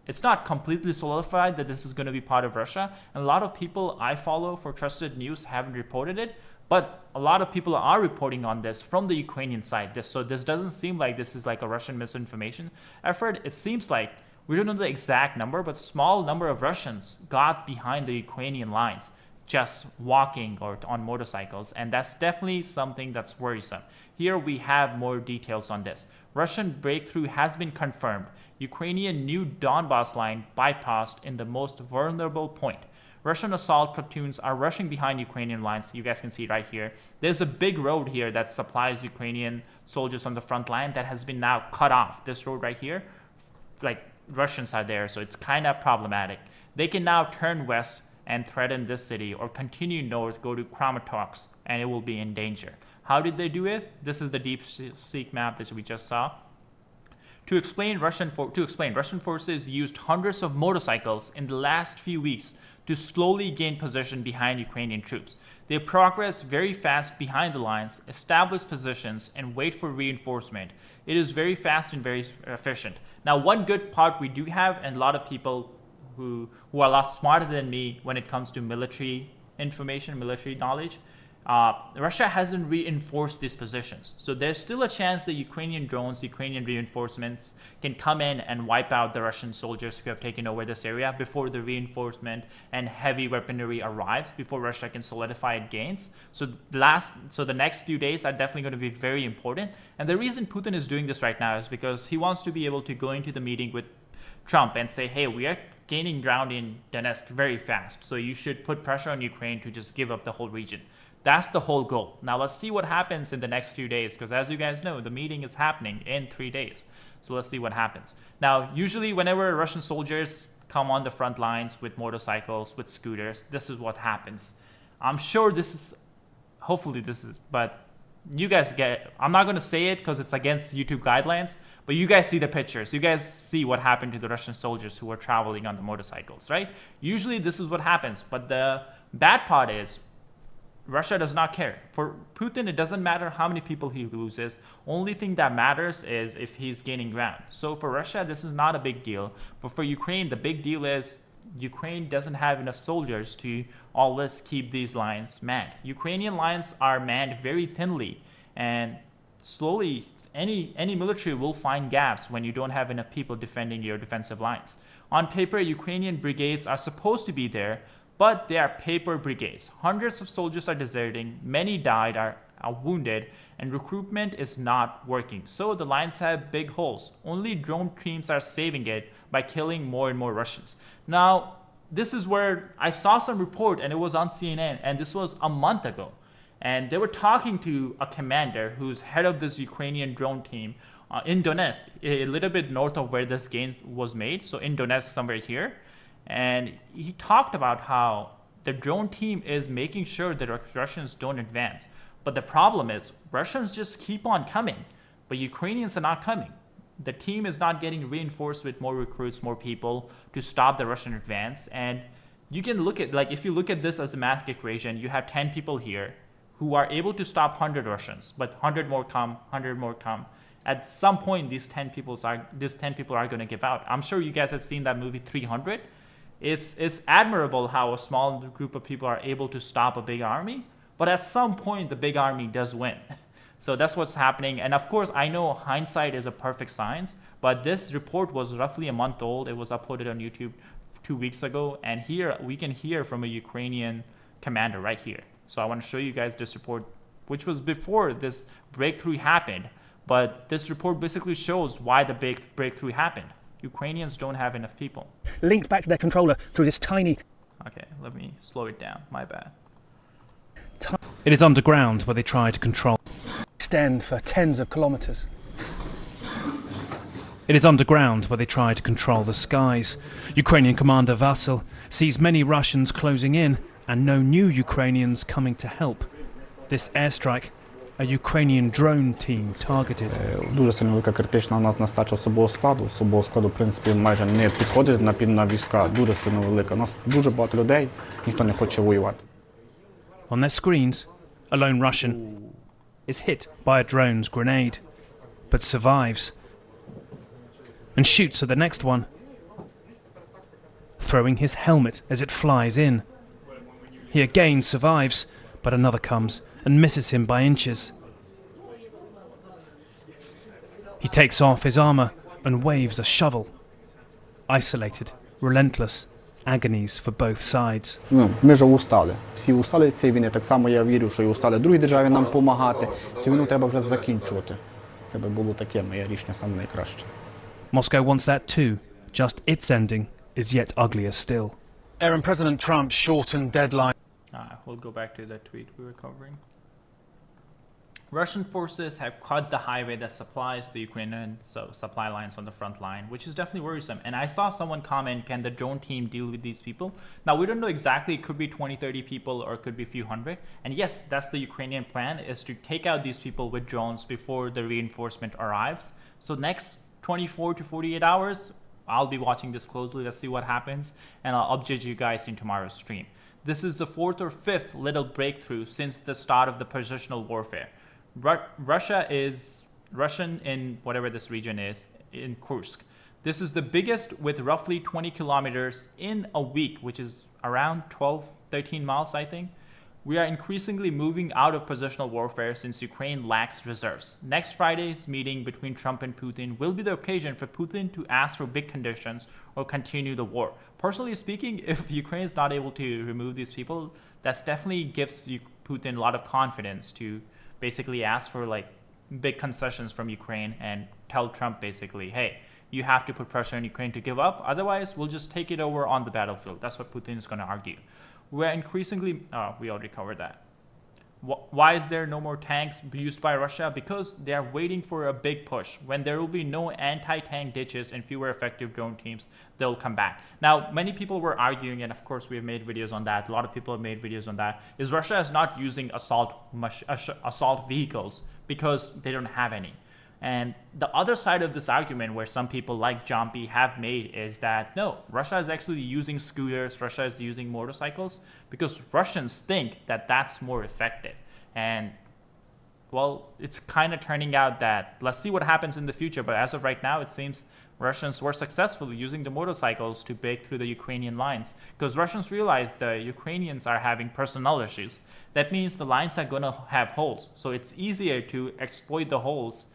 it's not completely solidified that this is going to be part of Russia. And a lot of people I follow for trusted news haven't reported it, but a lot of people are reporting on this from the Ukrainian side. So this doesn't seem like this is a Russian misinformation effort. It seems like, we don't know the exact number, but small number of Russians got behind the Ukrainian lines just walking or on motorcycles, and that's definitely something that's worrisome. Here we have more details on this. Russian breakthrough has been confirmed. Ukrainian new Donbas line bypassed in the most vulnerable point. Russian assault platoons are rushing behind Ukrainian lines. You guys can see right here. There's a big road here that supplies Ukrainian soldiers on the front line that has been now cut off. This road right here, Russians are there, so it's kind of problematic. They can now turn west and threaten this city, or continue north, go to Kramatorsk, and it will be in danger. How did they do it? This is the deep-seek map that we just saw. To explain, Russian forces used hundreds of motorcycles in the last few weeks to slowly gain position behind Ukrainian troops. They progress very fast behind the lines, establish positions, and wait for reinforcement. It is very fast and very efficient. Now, one good part we do have, and a lot of people who are a lot smarter than me when it comes to military information, military knowledge, Russia hasn't reinforced these positions. So there's still a chance that Ukrainian drones, Ukrainian reinforcements can come in and wipe out the Russian soldiers who have taken over this area before the reinforcement and heavy weaponry arrives, before Russia can solidify its gains. So the next few days are definitely going to be very important. And the reason Putin is doing this right now is because he wants to be able to go into the meeting with Trump and say, hey, we are gaining ground in Donetsk very fast. So you should put pressure on Ukraine to just give up the whole region. That's the whole goal. Now let's see what happens in the next few days, because as you guys know, the meeting is happening in 3 days. So let's see what happens. Now, usually whenever Russian soldiers come on the front lines with motorcycles, with scooters, this is what happens. I'm sure hopefully this is, but you guys get, I'm not going to say it because it's against YouTube guidelines, but you guys see the pictures. You guys see what happened to the Russian soldiers who were traveling on the motorcycles, right? Usually this is what happens, but the bad part is, Russia does not care. For Putin, it doesn't matter how many people he loses. Only thing that matters is if he's gaining ground. So for Russia, this is not a big deal. But for Ukraine, the big deal is Ukraine doesn't have enough soldiers to always keep these lines manned. Ukrainian lines are manned very thinly, and slowly any military will find gaps when you don't have enough people defending your defensive lines. On paper, Ukrainian brigades are supposed to be there, but they are paper brigades. Hundreds of soldiers are deserting, many died, are wounded, and recruitment is not working. So the lines have big holes. Only drone teams are saving it by killing more and more Russians. Now, this is where I saw some report, and it was on CNN, and this was a month ago. And they were talking to a commander who's head of this Ukrainian drone team in Donetsk, a little bit north of where this game was made. So in Donetsk, somewhere here. And he talked about how the drone team is making sure that Russians don't advance. But the problem is Russians just keep on coming, but Ukrainians are not coming. The team is not getting reinforced with more recruits, more people to stop the Russian advance. And you can look at, like, if you look at this as a math equation, you have 10 people here who are able to stop 100 Russians, but 100 more come, 100 more come. At some point, these 10 people are going to give out. I'm sure you guys have seen that movie 300. It's admirable how a small group of people are able to stop a big army, but at some point the big army does win. So that's what's happening. And of course, I know hindsight is a perfect science, but this report was roughly a month old. It was uploaded on YouTube 2 weeks ago, and here we can hear from a Ukrainian commander right here. So I want to show you guys this report, which was before this breakthrough happened, but this report basically shows why the big breakthrough happened. Ukrainians don't have enough people. Linked back to their controller through this tiny... Okay, let me slow it down. My bad. It is underground where they try to control... extend for tens of kilometers. It is underground where they try to control the skies. Ukrainian commander Vasil sees many Russians closing in and no new Ukrainians coming to help. This airstrike, a Ukrainian drone team targeted. Дуже сильно велика критична у нас нестача особового складу. Особового складу, в принципі, майже не підходить на війська. Дуже сильно велика. У нас дуже багато людей, ніхто не хоче воювати. On their screens, a lone Russian is hit by a drone's grenade, but survives and shoots at the next one, throwing his helmet as it flies in. He again survives, but another comes and misses him by inches. He takes off his armor and waves a shovel. Isolated, relentless, agonies for both sides. Ми вже устали. Всі устали від цієї війни. Так само я вірю, що і устали другій державі нам допомагати. Цю війну треба вже закінчувати. Це би було таке моє рішення саме найкраще. Moscow wants that too. Just its ending is yet uglier still. Aaron, President Trump shortened deadline. We'll go back to the tweet we were covering. Russian forces have cut the highway that supplies the Ukrainian supply lines on the front line, which is definitely worrisome. And I saw someone comment, can the drone team deal with these people? Now, we don't know exactly. It could be 20, 30 people, or it could be a few hundred. And yes, that's the Ukrainian plan, is to take out these people with drones before the reinforcement arrives. So next 24 to 48 hours, I'll be watching this closely. Let's see what happens. And I'll update you guys in tomorrow's stream. This is the 4th or 5th little breakthrough since the start of the positional warfare. Russian in whatever this region is, in Kursk. This is the biggest with roughly 20 kilometers in a week, which is around 12, 13 miles, I think. We are increasingly moving out of positional warfare since Ukraine lacks reserves. Next Friday's meeting between Trump and Putin will be the occasion for Putin to ask for big conditions or continue the war. Personally speaking, if Ukraine is not able to remove these people, that definitely gives Putin a lot of confidence to basically ask for like big concessions from Ukraine and tell Trump basically, hey, you have to put pressure on Ukraine to give up. Otherwise, we'll just take it over on the battlefield. That's what Putin is going to argue. We're increasingly, we already covered that. Why is there no more tanks used by Russia? Because they are waiting for a big push. When there will be no anti-tank ditches and fewer effective drone teams, they'll come back. Now, many people were arguing, and of course we have made videos on that. A lot of people have made videos on that. Is Russia is not using assault vehicles because they don't have any. And the other side of this argument, where some people like Jumpy have made, is that no, Russia is actually using scooters, Russia is using motorcycles, because Russians think that that's more effective. And well, it's kind of turning out that, let's see what happens in the future, but as of right now, it seems Russians were successfully using the motorcycles to break through the Ukrainian lines, because Russians realize the Ukrainians are having personnel issues. That means the lines are going to have holes, so it's easier to exploit the holes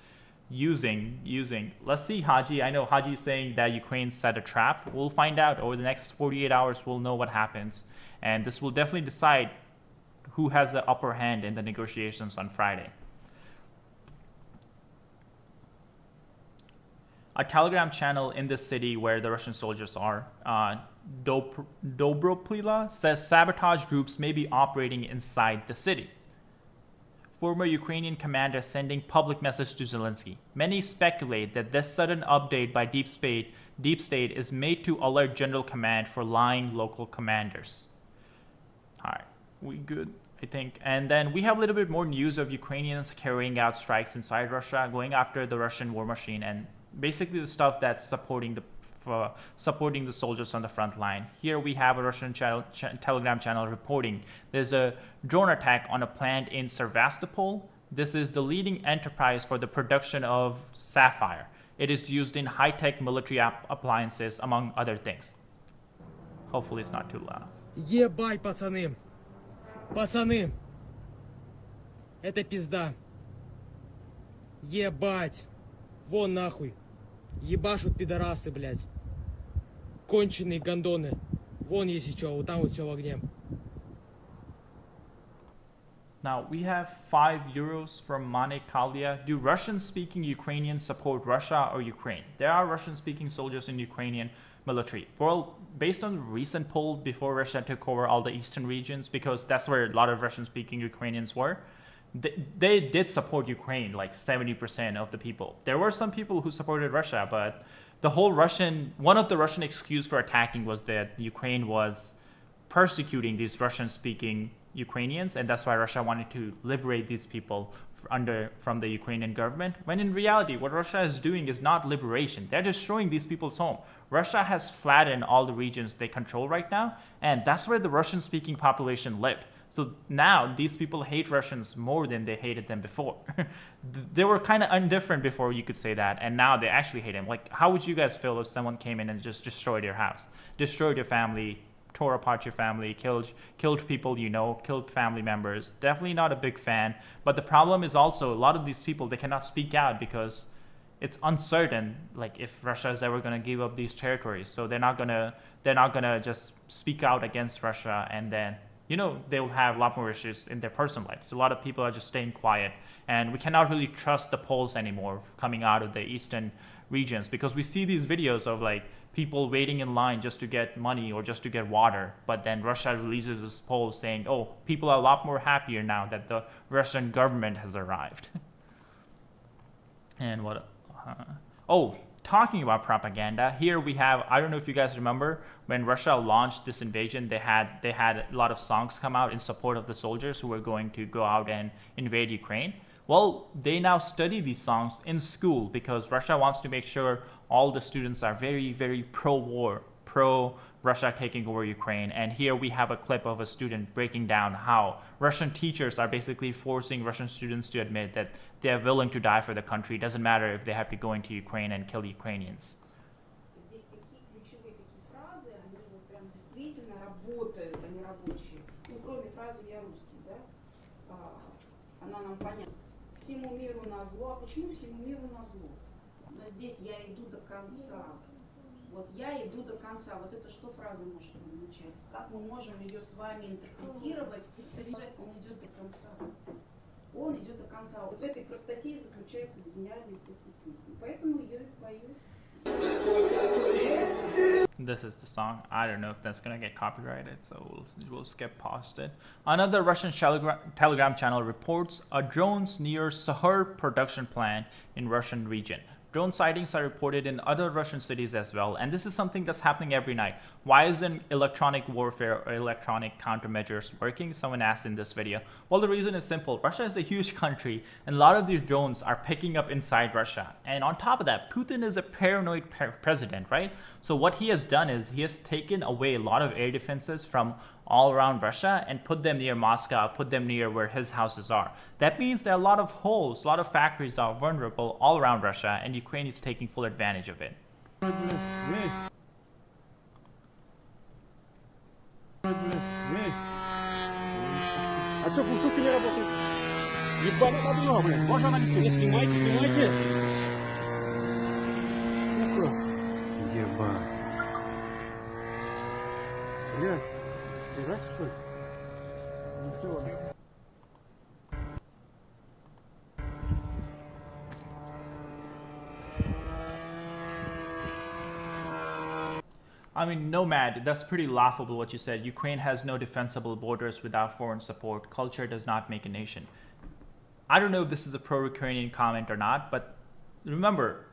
using let's see. Haji, I know Haji is saying that Ukraine set a trap. We'll find out over the next 48 hours. We'll know what happens, and this will definitely decide who has the upper hand in the negotiations on Friday. A Telegram channel in this city where the Russian soldiers are, Dobroplila, says sabotage groups may be operating inside the city. Former Ukrainian commander sending public message to Zelensky. Many speculate that this sudden update by Deep State is made to alert General Command for lying local commanders. All right, we good, I think. And then we have a little bit more news of Ukrainians carrying out strikes inside Russia, going after the Russian war machine, and basically the stuff that's supporting the soldiers on the front line. Here we have a Russian Telegram channel reporting there's a drone attack on a plant in Sevastopol. This is the leading enterprise for the production of sapphire. It is used in high-tech military appliances, among other things. Hopefully it's not too loud. Ебать, пацаны! Пацаны! Это пизда! Ебать! Вон нахуй! Ебашут пидорасы, блядь! Конченые гондоны! Вон если что, вот там вот все в огне. Now we have €5 from Mane Kalia. Do Russian-speaking Ukrainians support Russia or Ukraine? There are Russian-speaking soldiers in Ukrainian military. Well, based on the recent poll before Russia took over all the eastern regions, because that's where a lot of Russian-speaking Ukrainians were, they did support Ukraine, like 70% of the people. There were some people who supported Russia, but one of the Russian excuse for attacking was that Ukraine was persecuting these Russian-speaking Ukrainians, and that's why Russia wanted to liberate these people from the Ukrainian government, when in reality what Russia is doing is not liberation. They're destroying these people's home. Russia has flattened all the regions they control right now, and that's where the Russian-speaking population lived. So now these people hate Russians more than they hated them before. They were kind of indifferent before, you could say that, and now they actually hate him. Like, how would you guys feel if someone came in and just destroyed your house, destroyed your family, tore apart your family, killed people you know, killed family members? Definitely not a big fan. But the problem is also a lot of these people, they cannot speak out because it's uncertain, like, if Russia is ever going to give up these territories. So they're not gonna just speak out against Russia, and then they will have a lot more issues in their personal life. So a lot of people are just staying quiet, and we cannot really trust the polls anymore coming out of the eastern regions, because we see these videos of like people waiting in line just to get money or just to get water, but then Russia releases this poll saying, oh, people are a lot more happier now that the Russian government has arrived. And talking about propaganda, here we have, I don't know if you guys remember, when Russia launched this invasion, they had a lot of songs come out in support of the soldiers who were going to go out and invade Ukraine. Well, they now study these songs in school because Russia wants to make sure all the students are very, very pro-war, pro-Russia taking over Ukraine. And here we have a clip of a student breaking down how Russian teachers are basically forcing Russian students to admit that they are willing to die for the country. It doesn't matter if they have to go into Ukraine and kill Ukrainians. нам понятно. Всему миру назло. А почему всему миру назло? Но здесь я иду до конца. Вот я иду до конца. Вот это что фраза может означать? Как мы можем ее с вами интерпретировать? Он идет до конца. Он идет до конца. Вот в этой простоте и заключается гениальность этой песни. Поэтому ее и пою. This is the song. I don't know if that's gonna get copyrighted, so we'll skip past it. Another Russian Telegram channel reports a drones near Sahar production plant in Russian region. Drone sightings are reported in other Russian cities as well, and this is something that's happening every night. Why isn't electronic warfare or electronic countermeasures working? Someone asked in this video. Well, the reason is simple. Russia is a huge country, and a lot of these drones are picking up inside Russia. And on top of that, Putin is a paranoid president, right? So what he has done is he has taken away a lot of air defenses from all around Russia and put them near Moscow, put them near where his houses are. That means there are a lot of holes, a lot of factories are vulnerable all around Russia, and Ukraine is taking full advantage of it. А что, глушилки не работают? Ебать, подруга, блядь. Можно она не снимайте, снимайте. Сука. Ебать. Блядь. Держать, что ли? Ничего. I mean, Nomad, that's pretty laughable what you said. Ukraine has no defensible borders without foreign support. Culture does not make a nation. I don't know if this is a pro-Ukrainian comment or not, but remember,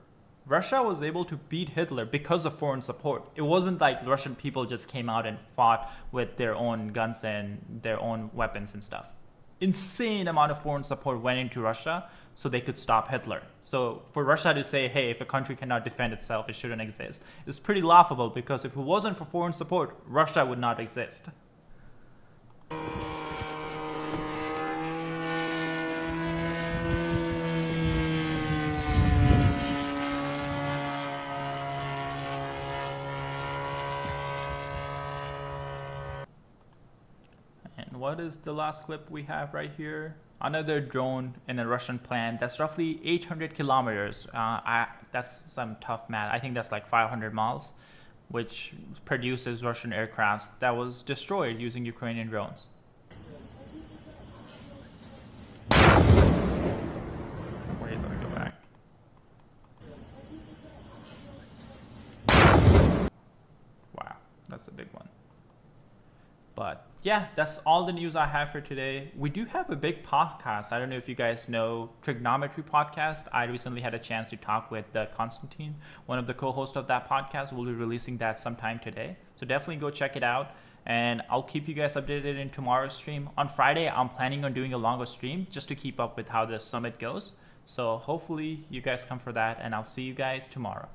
Russia was able to beat Hitler because of foreign support. It wasn't like Russian people just came out and fought with their own guns and their own weapons and stuff. Insane amount of foreign support went into Russia so they could stop Hitler. So for Russia to say, hey, if a country cannot defend itself, it shouldn't exist, is pretty laughable, because if it wasn't for foreign support, Russia would not exist. And what is the last clip we have right here? Another drone in a Russian plant that's roughly 800 kilometers. That's some tough math. I think that's like 500 miles, which produces Russian aircrafts that was destroyed using Ukrainian drones. Wait, let me go back. Wow, that's a big one. But yeah, that's all the news I have for today. We do have a big podcast. I don't know if you guys know Trigonometry Podcast. I recently had a chance to talk with Konstantin, one of the co-hosts of that podcast. We'll be releasing that sometime today. So definitely go check it out. And I'll keep you guys updated in tomorrow's stream. On Friday, I'm planning on doing a longer stream just to keep up with how the summit goes. So hopefully you guys come for that, and I'll see you guys tomorrow.